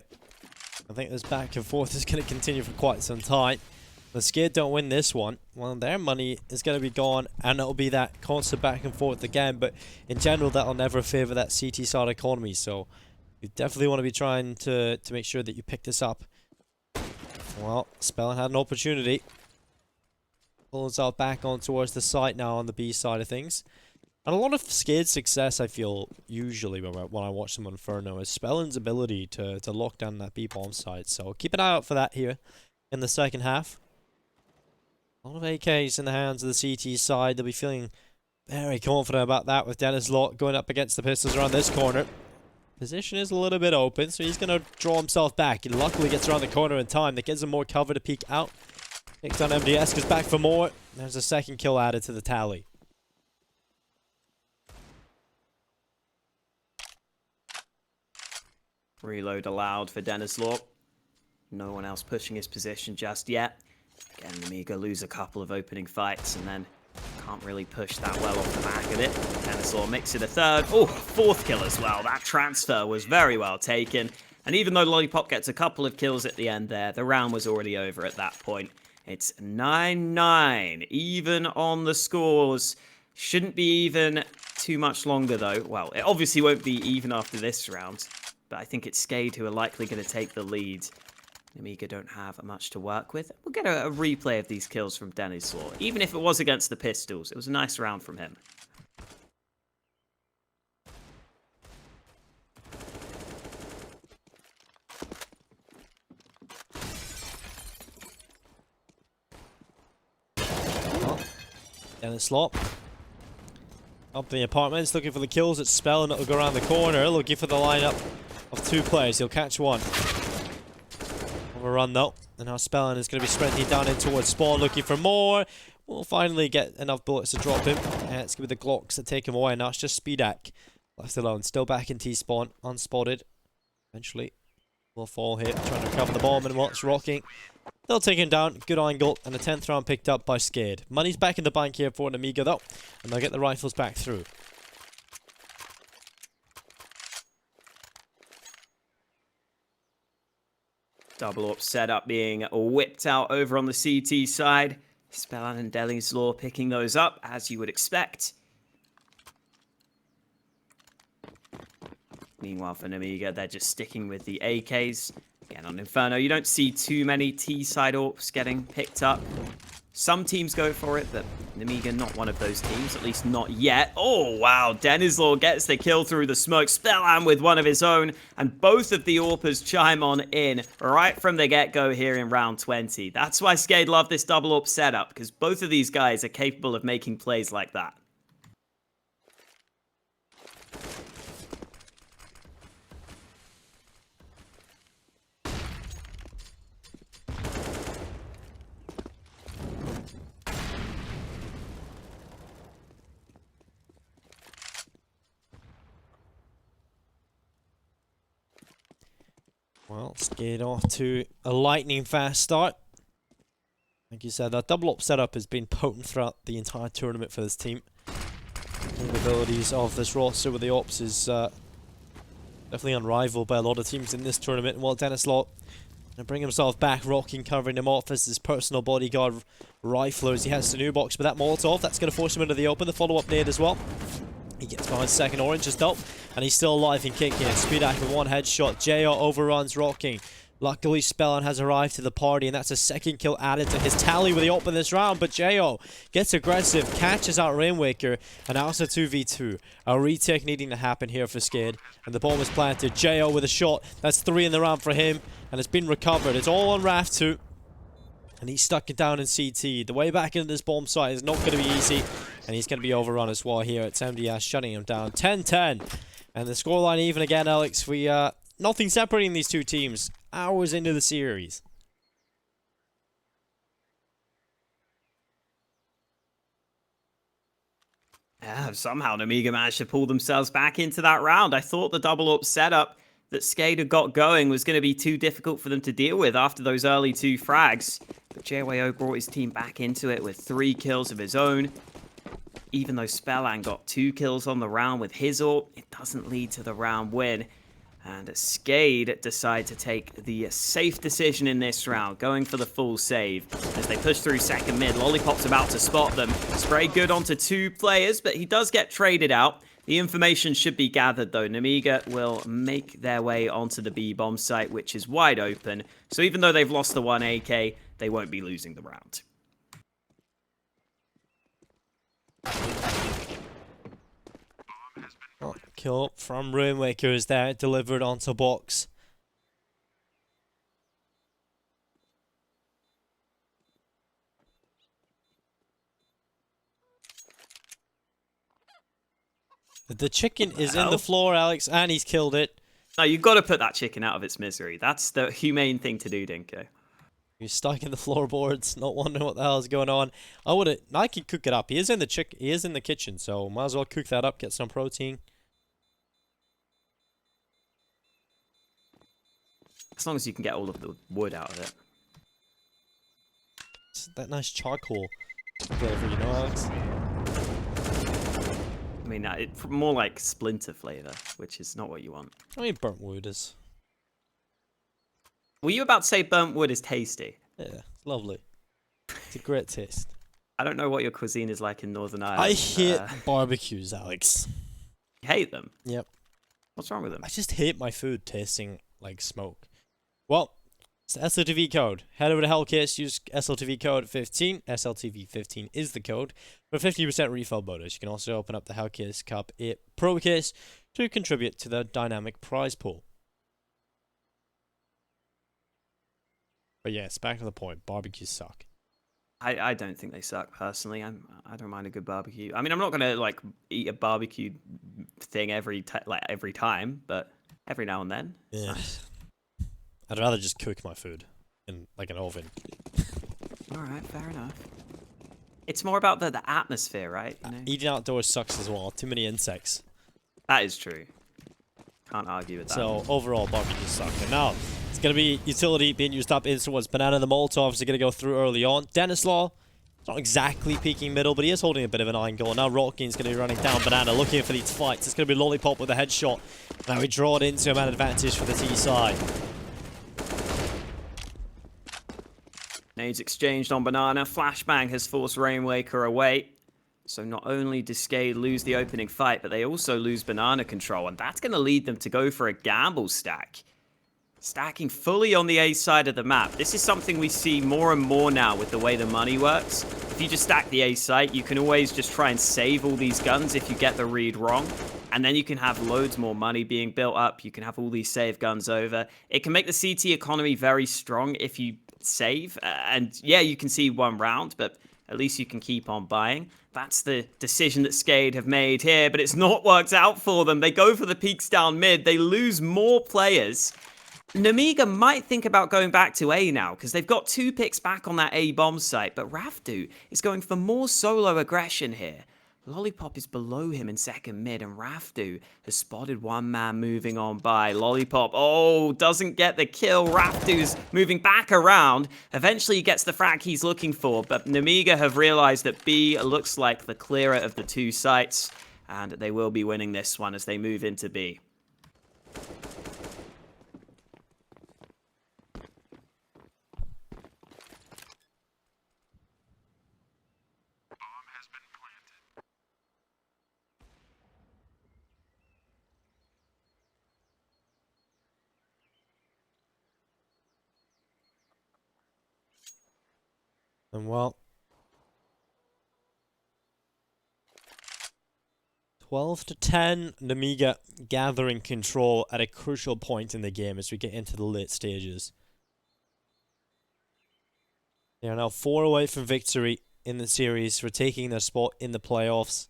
I think this back and forth is going to continue for quite some time. The SKADE don't win this one, well, their money is going to be gone, and it'll be that constant back and forth again. But in general, that'll never favour that CT side economy. So you definitely want to be trying to make sure that you pick this up. Well, SPELLAN had an opportunity. Pulls out back on towards the site now on the B side of things. And a lot of SKADE's success, I feel, usually when I watch them on Inferno, is SPELLAN's ability to lock down that B-bomb site. So keep an eye out for that here in the second half. A lot of AKs in the hands of the CT side. They'll be feeling very confident about that with dennyslaw going up against the pistols around this corner. Position is a little bit open, so he's going to draw himself back. He luckily gets around the corner in time. That gives him more cover to peek out. Takes down MDS, goes back for more. There's a second kill added to the tally. Reload allowed for dennyslaw. No one else pushing his position just yet. Again, Nemiga lose a couple of opening fights and then can't really push that well off the back of it. dennyslaw makes it a third. Oh, fourth kill as well. That transfer was very well taken. And even though Lollipop gets a couple of kills at the end there, the round was already over at that point. It's 9-9, even on the scores. Shouldn't be even too much longer though. Well, it obviously won't be even after this round, but I think it's SKADE who are likely going to take the lead. Nemiga don't have much to work with. We'll get a replay of these kills from dennyslaw. Even if it was against the pistols, it was a nice round from him. dennyslaw up the apartments, looking for the kills. It's SPELLAN that'll go around the corner, looking for the lineup of two players. He'll catch one. Overrun though, and now SPELLAN is going to be sprinting down in towards spawn, looking for more. We'll finally get enough bullets to drop him. And it's going to be the Glocks that take him away. Now it's just SPEDAC left alone, still back in T-spawn, unspotted. Eventually, will fall here, trying to recover the bomb, and while it's rocking, they'll take him down. Good angle, and the 10th round picked up by SKADE. Money's back in the bank here for Nemiga though, and they'll get the rifles back through. Double up setup being whipped out over on the CT side. SPELLAN and dennyslaw picking those up, as you would expect. Meanwhile, for Nemiga, they're just sticking with the AKs. Again, on Inferno, you don't see too many T-side AWPs getting picked up. Some teams go for it, but Nemiga not one of those teams, at least not yet. Oh, wow, dennyslaw gets the kill through the smoke. SPELLAN with one of his own, and both of the AWPers chime on in right from the get-go here in round 20. That's why SKADE love this double AWP setup, because both of these guys are capable of making plays like that. Well, SKADE off to a lightning fast start. Like you said, that double up setup has been potent throughout the entire tournament for this team. The capabilities of this roster with the ops is definitely unrivaled by a lot of teams in this tournament. And while dennyslaw gonna bring himself back, rocking, covering him off as his personal bodyguard rifler as he heads to new box. But that Molotov, that's gonna force him into the open. The follow-up nade as well. He gets behind second orange as dope, and he's still alive and kicking. SPEDAC with one headshot. JO overruns, rocking. Luckily, SPELLAN has arrived to the party, and that's a second kill added to his tally with the open this round. But JO gets aggressive, catches out Rainwaker, and now it's a 2v2. A retake needing to happen here for SKADE, and the bomb is planted. JO with a shot. That's 3 in the round for him, and it's been recovered. It's all on rafftu. And he's stuck it down in CT. The way back into this bomb site is not going to be easy. And he's going to be overrun as well here. It's MDS shutting him down. 10-10. And the scoreline even again, Alex. Nothing separating these two teams. Hours into the series. Yeah, somehow Nemiga managed to pull themselves back into that round. I thought the double up setup that SKADE had got going was going to be too difficult for them to deal with after those early 2 frags. But JYO brought his team back into it with 3 kills of his own. Even though SPELLAN got 2 kills on the round with his AWP, it doesn't lead to the round win. And SKADE decide to take the safe decision in this round, going for the full save. As they push through second mid, Lollipop's about to spot them. Spray good onto 2 players, but he does get traded out. The information should be gathered though. Nemiga will make their way onto the B bomb site, which is wide open. So even though they've lost the 1 AK, they won't be losing the round. Oh, kill from Rainwaker is there, delivered onto box. The chicken is in the floor, Alex, and he's killed it. No, you've got to put that chicken out of its misery. That's the humane thing to do, Dinko. He's stuck in the floorboards, not wondering what the hell is going on. I could cook it up. He is in the kitchen, so might as well cook that up, get some protein. As long as you can get all of the wood out of it. It's that nice charcoal flavor, you know, Alex? I mean, it's more like splinter flavor, which is not what you want. I mean, burnt wood is. Were you about to say burnt wood is tasty? Yeah, it's lovely. It's a great taste. I don't know what your cuisine is like in Northern Ireland. I hate barbecues, Alex. You hate them? Yep. What's wrong with them? I just hate my food tasting like smoke. Well, it's the SLTV code. Head over to Hellcase, use SLTV code 15. SLTV 15 is the code for 50% refill bonus. You can also open up the Hellcase Cup 8 Pro case to contribute to the dynamic prize pool. But yes, back to the point. Barbecues suck. I don't think they suck personally. I don't mind a good barbecue. I mean, I'm not gonna like eat a barbecue thing every time, but every now and then. Yeah. I'd rather just cook my food in like an oven. All right, fair enough. It's more about the atmosphere, right? You know? Eating outdoors sucks as well. Too many insects. That is true. Can't argue with that. So overall, barbecues suck. And now it's gonna be utility being used up into what's Banana and the Molotovs are gonna go through early on. dennyslaw, not exactly peeking middle, but he is holding a bit of an angle. Now Rockin's gonna be running down Banana, looking for these fights. It's gonna be Lollipop with a headshot. Now we draw it into a man advantage for the T side. Nades exchanged on Banana. Flashbang has forced Rainwaker away. So not only does SKADE lose the opening fight, but they also lose Banana control. And that's going to lead them to go for a gamble stack. Stacking fully on the A side of the map. This is something we see more and more now with the way the money works. If you just stack the A site, you can always just try and save all these guns if you get the read wrong. And then you can have loads more money being built up. You can have all these save guns over. It can make the CT economy very strong if you save. And yeah, you can see one round, but at least you can keep on buying. That's the decision that SKADE have made here, but it's not worked out for them. They go for the peaks down mid. They lose more players. Nemiga might think about going back to A now, because they've got 2 picks back on that A bomb site, but rafftu is going for more solo aggression here. Lollipop is below him in second mid, and rafftu has spotted one man moving on by. Lollipop, doesn't get the kill. rafftu's moving back around. Eventually he gets the frag he's looking for, but Nemiga have realized that B looks like the clearer of the 2 sites, and they will be winning this one as they move into B. And well, 12-10, Nemiga gathering control at a crucial point in the game as we get into the late stages. They are now 4 away from victory in the series for taking their spot in the playoffs.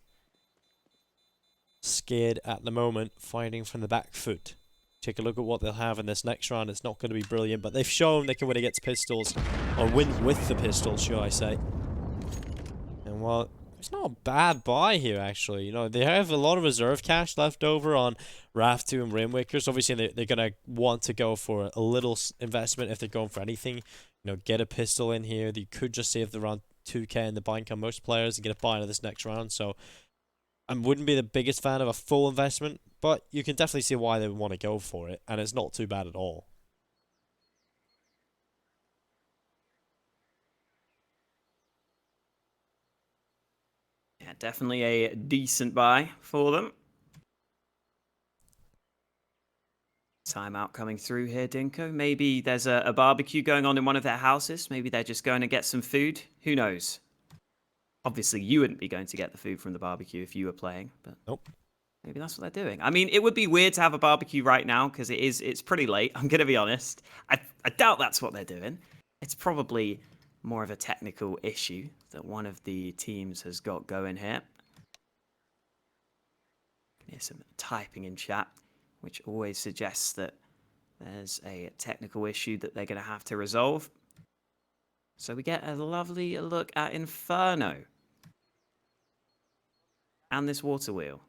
SKADE at the moment, fighting from the back foot. Take a look at what they'll have in this next round. It's not going to be brilliant, but they've shown they can win against pistols, or win with the pistols, should I say. And well, it's not a bad buy here, actually. You know, they have a lot of reserve cash left over on rafftu and Rainwakers. Obviously, they're going to want to go for a little investment if they're going for anything. You know, get a pistol in here. You could just save around 2k in the bank on most players and get a buy into this next round. So I wouldn't be the biggest fan of a full investment, but you can definitely see why they would want to go for it, and it's not too bad at all. Yeah, definitely a decent buy for them. Timeout coming through here, Dinko. Maybe there's a barbecue going on in one of their houses. Maybe they're just going to get some food. Who knows? Obviously, you wouldn't be going to get the food from the barbecue if you were playing, but Nope. maybe that's what they're doing. I mean, it would be weird to have a barbecue right now because it's pretty late. I'm going to be honest. I doubt that's what they're doing. It's probably more of a technical issue that one of the teams has got going here. Here's some typing in chat, which always suggests that there's a technical issue that they're going to have to resolve. So we get a lovely look at Inferno and this water wheel.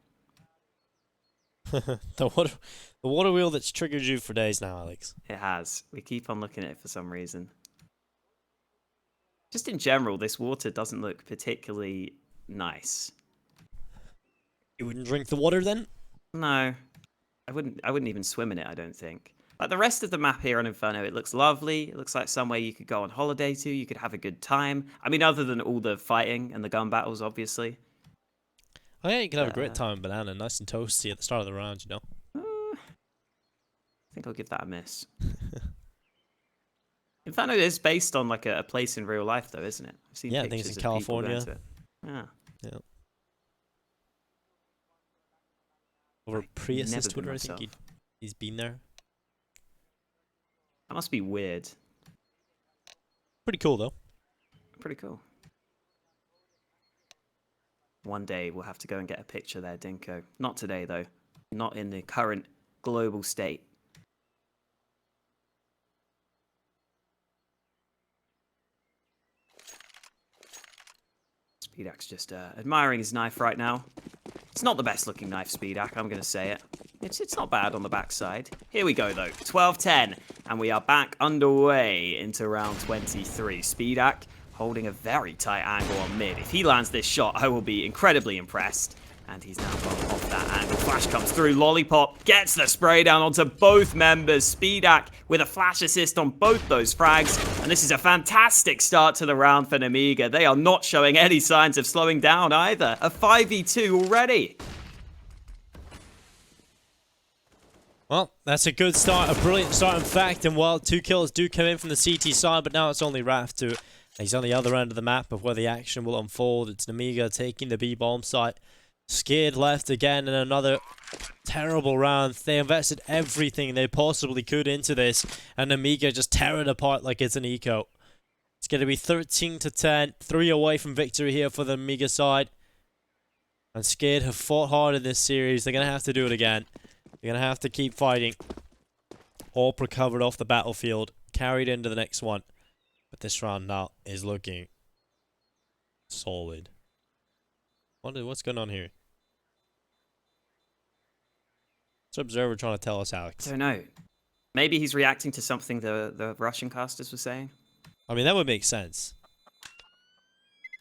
the water wheel that's triggered you for days now, Alex. It has. We keep on looking at it for some reason. Just in general, this water doesn't look particularly nice. You wouldn't drink the water then? No. I wouldn't even swim in it, I don't think. Like the rest of the map here on Inferno, it looks lovely. It looks like somewhere you could go on holiday to. You could have a good time. I mean, other than all the fighting and the gun battles, obviously. Oh yeah, you can have a great time in Banana, nice and toasty at the start of the round, you know. I think I'll give that a miss. Inferno is based on like a place in real life, though, isn't it? I've seen I think it's in California. Yeah. Yeah. Over Prius's Twitter, I think he's been there. That must be weird. Pretty cool though. Pretty cool. One day we'll have to go and get a picture there, Dinko. Not today, though. Not in the current global state. Speedak's just admiring his knife right now. It's not the best looking knife, Speedak, I'm going to say it. It's not bad on the backside. Here we go, though. 12-10, and we are back underway into round 23. Speedak holding a very tight angle on mid. If he lands this shot, I will be incredibly impressed. And he's now gone off that angle. Flash comes through. Lollipop gets the spray down onto both members. Speedak with a flash assist on both those frags. And this is a fantastic start to the round for Nemiga. They are not showing any signs of slowing down either. A 5v2 already. Well, that's a good start, a brilliant start in fact, and while 2 kills do come in from the CT side, but now it's only rafftu. He's on the other end of the map of where the action will unfold. It's Nemiga taking the B-bomb site. SKADE left again in another terrible round. They invested everything they possibly could into this, and Nemiga just tear it apart like it's an eco. It's going to be 13-10, 3 away from victory here for the Nemiga side. And SKADE have fought hard in this series. They're going to have to do it again. They're going to have to keep fighting. All recovered off the battlefield, carried into the next one. But this round now is looking solid. What's going on here? What's the observer trying to tell us, Alex? I don't know. Maybe he's reacting to something the Russian casters were saying. I mean, that would make sense.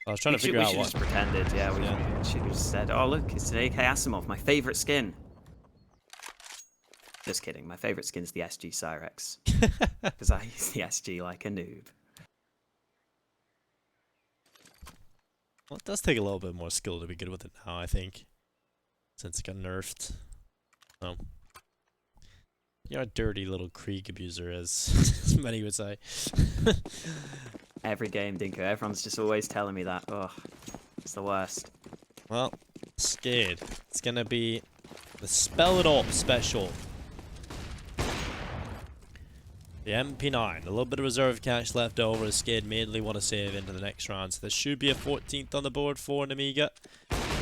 I was trying to figure out what. We should just pretended, yeah. We should have just said, oh, look, it's an AK Asimov, my favorite skin. Just kidding. My favorite skin's the SG Cyrex. Because I use the SG like a noob. Well, it does take a little bit more skill to be good with it now, I think. Since it got nerfed. Oh. You're a dirty little Krieg abuser, as many would say. Every game, Dinko. Everyone's just always telling me that. Oh, it's the worst. Well, SKADE. It's gonna be the Spell It All special. The MP9, a little bit of reserve cash left over as SKADE mainly want to save into the next round. So there should be a 14th on the board for Nemiga.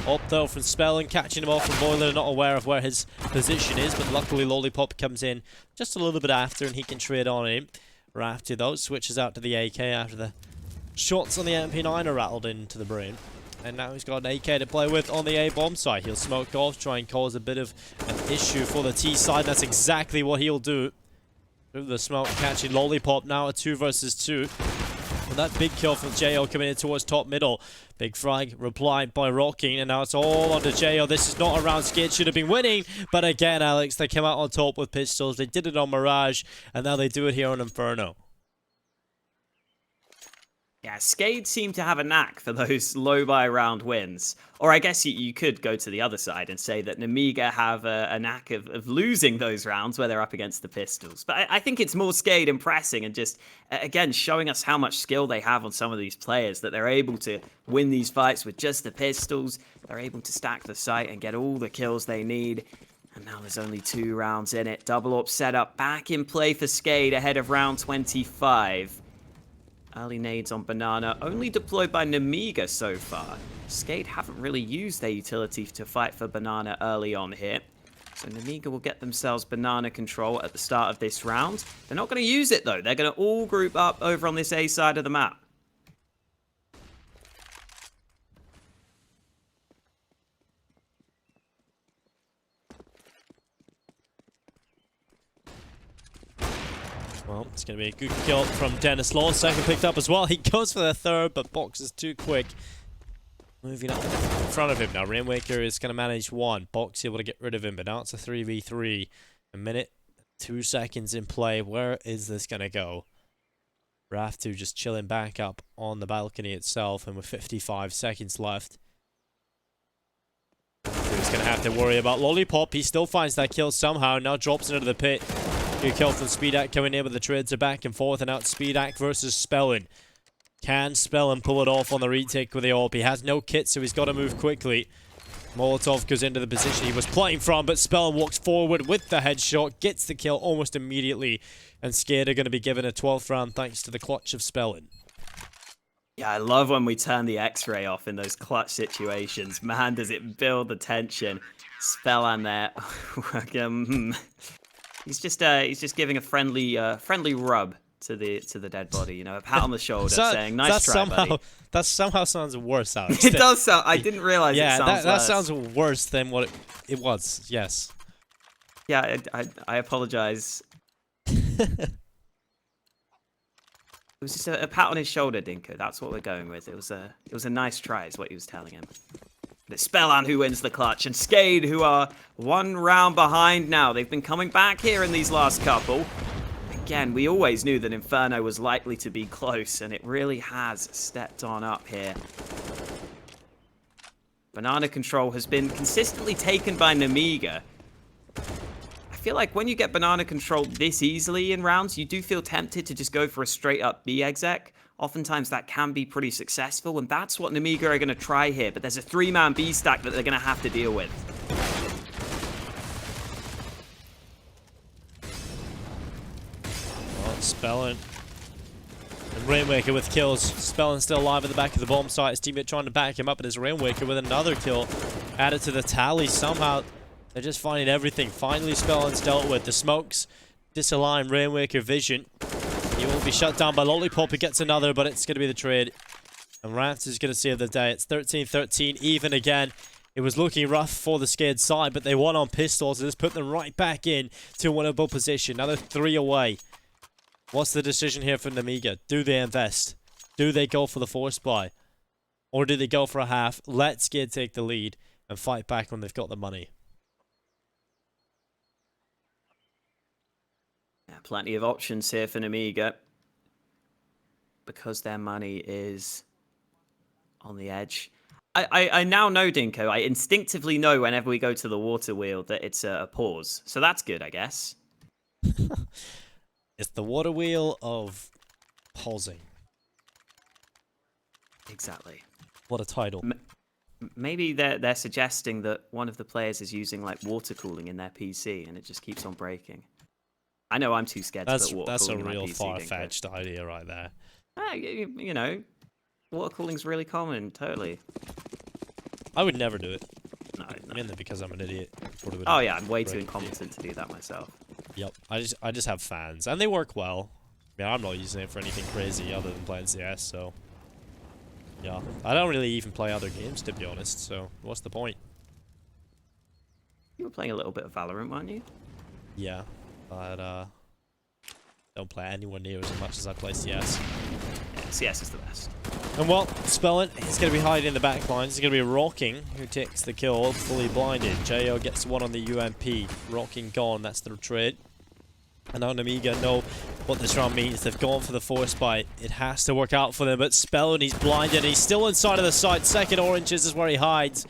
Up though from SPELLAN, catching him off from Boiler, not aware of where his position is, but luckily Lollipop comes in just a little bit after and he can trade on him. rafftu though switches out to the AK after the shots on the MP9 are rattled into the brain. And now he's got an AK to play with on the A-bomb side. He'll smoke off, try and cause a bit of an issue for the T side. That's exactly what he'll do. Through the smoke, catching Lollipop now, a 2 versus 2. That big kill from Jo coming in towards top middle. Big frag replied by Rocking, and now it's all onto Jo. This is not a round SKADE should have been winning, but again, Alex, they came out on top with pistols. They did it on Mirage, and now they do it here on Inferno. Yeah, SKADE seem to have a knack for those low-buy-round wins. Or I guess you could go to the other side and say that Nemiga have a knack of losing those rounds where they're up against the pistols. But I think it's more SKADE impressing and just, again, showing us how much skill they have on some of these players, that they're able to win these fights with just the pistols. They're able to stack the site and get all the kills they need. And now there's only 2 rounds in it. Double up setup back in play for SKADE ahead of round 25. Early nades on Banana, only deployed by Nemiga so far. SKADE haven't really used their utility to fight for Banana early on here. So Nemiga will get themselves Banana control at the start of this round. They're not going to use it though. They're going to all group up over on this A side of the map. Well, it's going to be a good kill from dennyslaw. Second picked up as well. He goes for the third, but Box is too quick. Moving up in front of him now. Rainwaker is going to manage one. Box able to get rid of him, but now it's a 3v3. A minute, 2 seconds in play. Where is this going to go? rafftu just chilling back up on the balcony itself, and with 55 seconds left, he's going to have to worry about Lollipop. He still finds that kill somehow. Now drops into the pit. Good kill from SPEDAC coming in, but the trades are back and forth, and now it's SPEDAC versus SPELLAN. Can SPELLAN pull it off on the retake with the AWP? He has no kit, so he's got to move quickly. Molotov goes into the position he was playing from, but SPELLAN walks forward with the headshot, gets the kill almost immediately, and SKADE are going to be given a 12th round thanks to the clutch of SPELLAN. Yeah, I love when we turn the X-ray off in those clutch situations. Man, does it build the tension. SPELLAN there. He's just giving a friendly rub to the dead body, you know, a pat on the shoulder, saying nice try, buddy. That somehow sounds worse, Alex. It does sound. I didn't realize. Yeah, it sounds that sounds worse than what it was. Yes. Yeah, I apologize. It was just a pat on his shoulder, Dinko. That's what we're going with. It was a nice try, is what he was telling him. But it's SPELLAN who wins the clutch, and SKADE, who are 1 round behind now. They've been coming back here in these last couple. Again, we always knew that Inferno was likely to be close, and it really has stepped on up here. Banana control has been consistently taken by Nemiga. I feel like when you get banana control this easily in rounds, you do feel tempted to just go for a straight up B exec. Oftentimes that can be pretty successful, and that's what Nemiga are going to try here. But there's a 3-man B stack that they're going to have to deal with. Well, SPELLAN and Rainwaker with kills. SPELLAN still alive at the back of the bomb site. His teammate trying to back him up, and his Rainwaker with another kill added to the tally. Somehow they're just finding everything. Finally, SPELLAN's dealt with. The smokes disalign Rainwaker vision. He will be shut down by Lollipop. He gets another, but it's going to be the trade. And rafftu's going to save the day. It's 13-13 even again. It was looking rough for the SKADE side, but they won on pistols. This put them right back in to a winnable position. Now they're 3 away. What's the decision here for Nemiga? Do they invest? Do they go for the force buy? Or do they go for a half, let SKADE take the lead, and fight back when they've got the money? Plenty of options here for Nemiga, because their money is on the edge. I now know, Dinko, I instinctively know whenever we go to the water wheel that it's a pause. So that's good, I guess. It's the water wheel of pausing. Exactly. What a title. Maybe they're suggesting that one of the players is using like water cooling in their PC and it just keeps on breaking. I know I'm too scared to put water cooling in my PC. That's a real far-fetched idea right there. You know, water cooling's really common, totally. I would never do it. No. Mainly because I'm an idiot. Oh yeah, I'm way too incompetent to do that myself. Yep, I just have fans, and they work well. I mean, I'm not using it for anything crazy other than playing CS, so... Yeah, I don't really even play other games, to be honest, so what's the point? You were playing a little bit of Valorant, weren't you? Yeah, but don't play anywhere near as much as I play CS. Yeah, CS is the best. And well, SPELLAN is going to be hiding in the back lines. It's going to be Rocking who takes the kill, fully blinded. JO gets one on the UMP. Rocking gone, that's the trade. And now Nemiga know what this round means. They've gone for the force bite. It has to work out for them, but SPELLAN, he's blinded. He's still inside of the site. Second oranges is where he hides.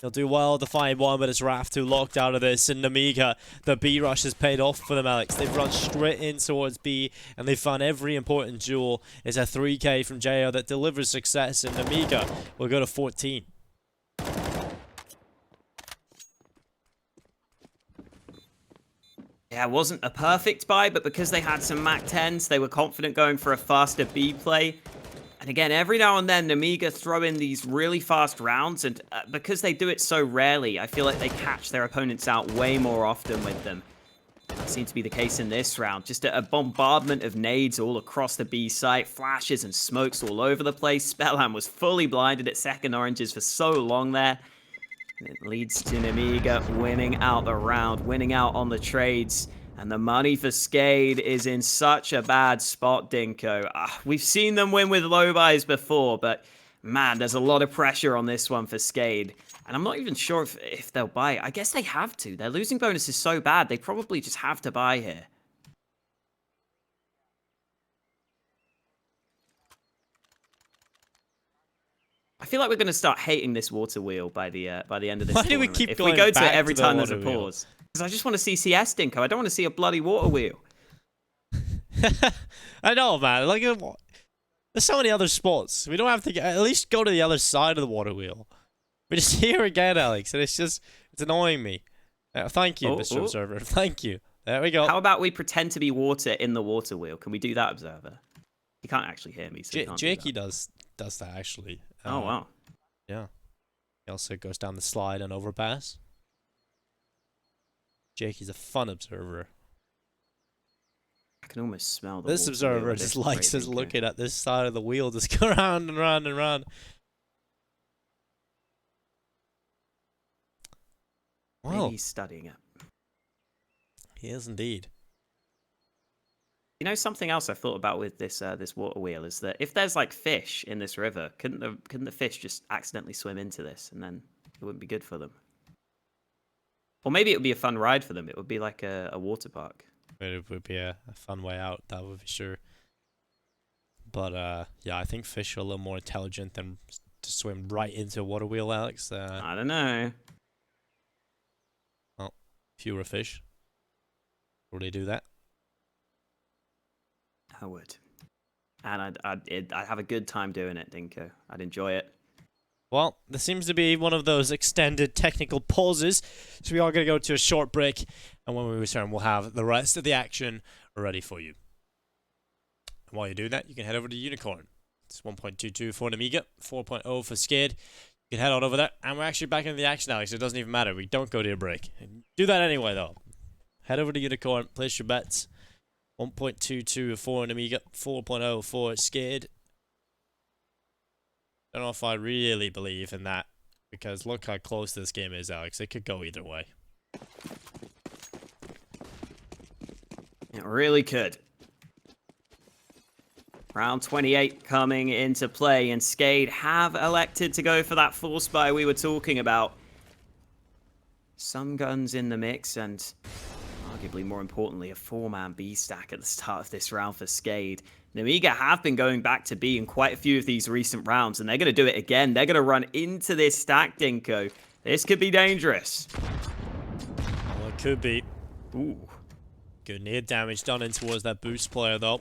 He'll do well to find one, but it's rafftu locked out of this. And Nemiga, the B rush has paid off for them, Alex. They've run straight in towards B, and they've found every important jewel. It's a 3K from JO that delivers success, and Nemiga will go to 14. Yeah, it wasn't a perfect buy, but because they had some MAC 10s, they were confident going for a faster B play. And again, every now and then, Nemiga throw in these really fast rounds, and because they do it so rarely, I feel like they catch their opponents out way more often with them. That seemed to be the case in this round. Just a bombardment of nades all across the B site, flashes and smokes all over the place. SPELLAN was fully blinded at second oranges for so long there. And it leads to Nemiga winning out the round, winning out on the trades. And the money for SKADE is in such a bad spot, Dinko. We've seen them win with low buys before, but man, there's a lot of pressure on this one for SKADE. And I'm not even sure if they'll buy it. I guess they have to. Their losing bonus is so bad, they probably just have to buy here. I feel like we're going to start hating this water wheel by the end of this. Why do we keep if going we go to back it every to time the there's a water wheel? pause? Because I just want to see CS, Dinko. I don't want to see a bloody water wheel. I know, man. Like, there's so many other spots. We don't have to at least go to the other side of the water wheel. We're just here again, Alex, and it's annoying me. Thank you, Mr. Observer. Thank you. There we go. How about we pretend to be water in the water wheel? Can we do that, Observer? You can't actually hear me, so Jakey does that actually. Oh wow. Yeah. He also goes down the slide and overpass. Jakey's a fun observer. I can almost smell the This observer just likes us looking at this side of the wheel, just go round and round and round. Well, maybe he's studying it. He is indeed. You know, something else I thought about with this this water wheel is that if there's like fish in this river, couldn't the fish just accidentally swim into this, and then it wouldn't be good for them? Or maybe it would be a fun ride for them. It would be like a water park. It would be a fun way out, that would be sure. But yeah, I think fish are a little more intelligent than to swim right into a water wheel, Alex. I don't know. Well, fewer fish. Would they do that? I would. And I'd have a good time doing it, Dinko. I'd enjoy it. Well, this seems to be one of those extended technical pauses, so we are going to go to a short break, and when we return, we'll have the rest of the action ready for you. And while you do that, you can head over to Unicorn. It's 1.22 for Nemiga, 4.0 for SKADE. You can head on over there, and we're actually back into the action, Alex. It doesn't even matter. We don't go to a break. Do that anyway, though. Head over to Unicorn, place your bets. 1.22 for Nemiga, 4.0 for SKADE. I don't know if I really believe in that, because look how close this game is, Alex. It could go either way. It really could. Round 28 coming into play, and SKADE have elected to go for that force buy we were talking about. Some guns in the mix, and arguably more importantly, a 4-man B stack at the start of this round for SKADE. Nemiga have been going back to B in quite a few of these recent rounds, and they're going to do it again. They're going to run into this stack, Dinko. This could be dangerous. Well, it could be. Ooh. Good nade damage done in towards that boost player, though.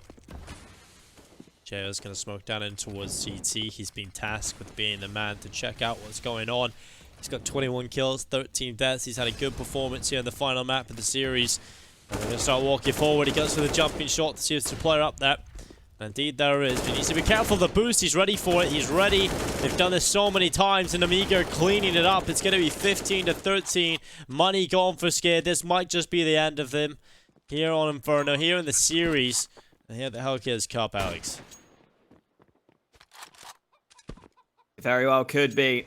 JO's going to smoke down in towards CT. He's been tasked with being the man to check out what's going on. He's got 21 kills, 13 deaths. He's had a good performance here in the final map of the series. And we're going to start walking forward. He goes for the jumping shot to see if there's a player up there. And indeed, there is. He needs to be careful of the boost. He's ready for it. He's ready. They've done this so many times, and Nemiga cleaning it up. It's going to be 15 to 13. Money gone for SKADE. This might just be the end of them here on Inferno, here in the series, and here at the Hellcase Cup, Alex. Very well could be.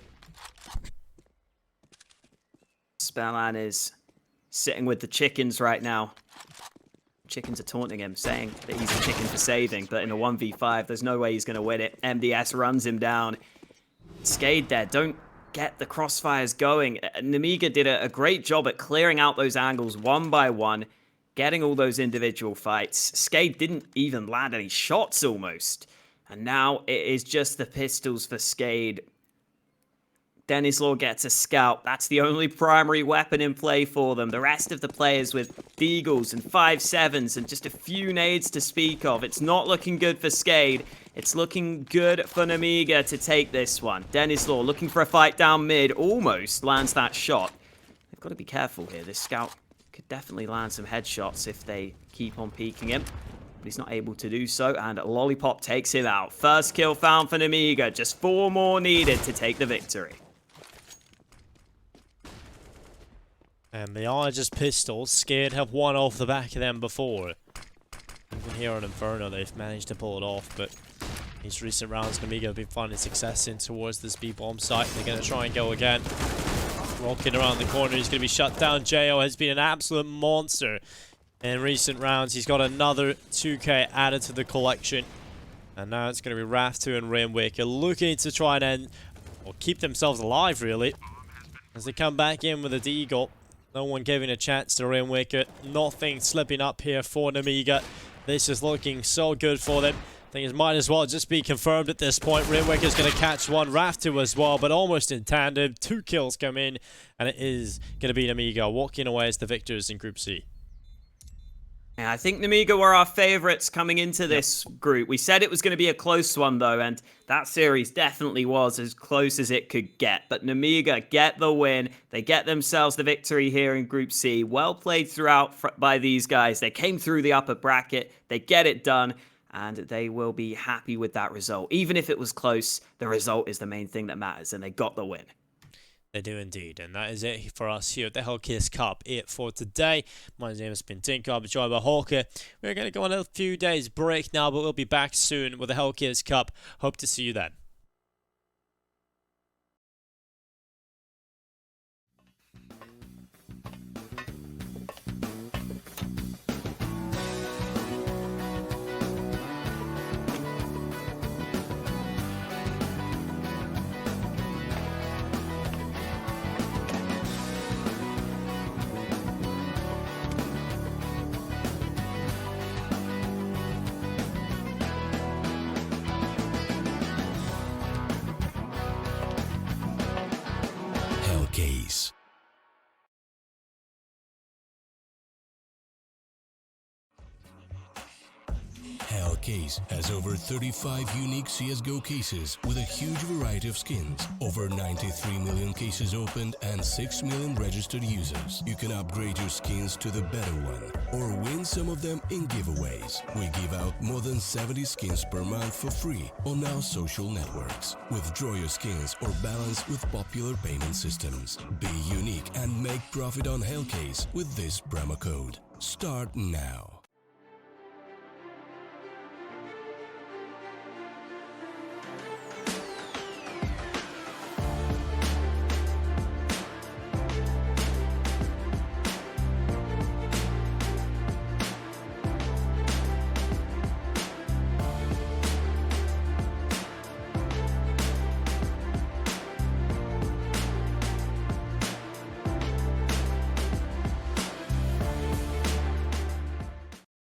SPELLAN is sitting with the chickens right now. chickens are taunting him, saying that he's a chicken for saving, but in a 1v5, there's no way he's going to win it. MDS runs him down. SKADE there, don't get the crossfires going. Nemiga did a great job at clearing out those angles one by one, getting all those individual fights. SKADE didn't even land any shots almost. And now it is just the pistols for SKADE. dennyslaw gets a scout. That's the only primary weapon in play for them. The rest of the players with deagles and 5.7s and just a few nades to speak of. It's not looking good for SKADE. It's looking good for Nemiga to take this one. dennyslaw looking for a fight down mid. Almost lands that shot. They've got to be careful here. This scout could definitely land some headshots if they keep on peeking him. But he's not able to do so, and Lollipop takes him out. First kill found for Nemiga. Just 4 more needed to take the victory. And they are just pistols. SKADE have won off the back of them before. Even here on Inferno, they've managed to pull it off, but these recent rounds, Nemiga have been finding success in towards this B-bomb site. They're going to try and go again. Rocking around the corner, he's going to be shut down. Jo has been an absolute monster in recent rounds. He's got another 2k added to the collection. And now it's going to be rafftu and Rainwaker looking to try and end, or keep themselves alive, really. As they come back in with a deagle. No one giving a chance to Rainwaker. Nothing slipping up here for Nemiga. This is looking so good for them. I think it might as well just be confirmed at this point. Rainwaker's going to catch one. rafftu as well, but almost in tandem. 2 kills come in, and it is going to be Nemiga walking away as the victors in Group C. Yeah, I think Nemiga were our favorites coming into this group. We said it was going to be a close one, though, and that series definitely was as close as it could get. But Nemiga get the win. They get themselves the victory here in Group C. Well played throughout by these guys. They came through the upper bracket. They get it done, and they will be happy with that result. Even if it was close, the result is the main thing that matters, and they got the win. They do indeed, and that is it for us here at the Hellcase Cup. It for today. My name has been Tinker. I've been joined by Hawker. We're going to go on a few days break now, but we'll be back soon with the Hellcase Cup. Hope to see you then. Hellcase. Hellcase has over 35 unique CSGO cases with a huge variety of skins, over 93 million cases opened and 6 million registered users. You can upgrade your skins to the better one or win some of them in giveaways. We give out more than 70 skins per month for free on our social networks. Withdraw your skins or balance with popular payment systems. Be unique and make profit on Hellcase with this promo code. Start now.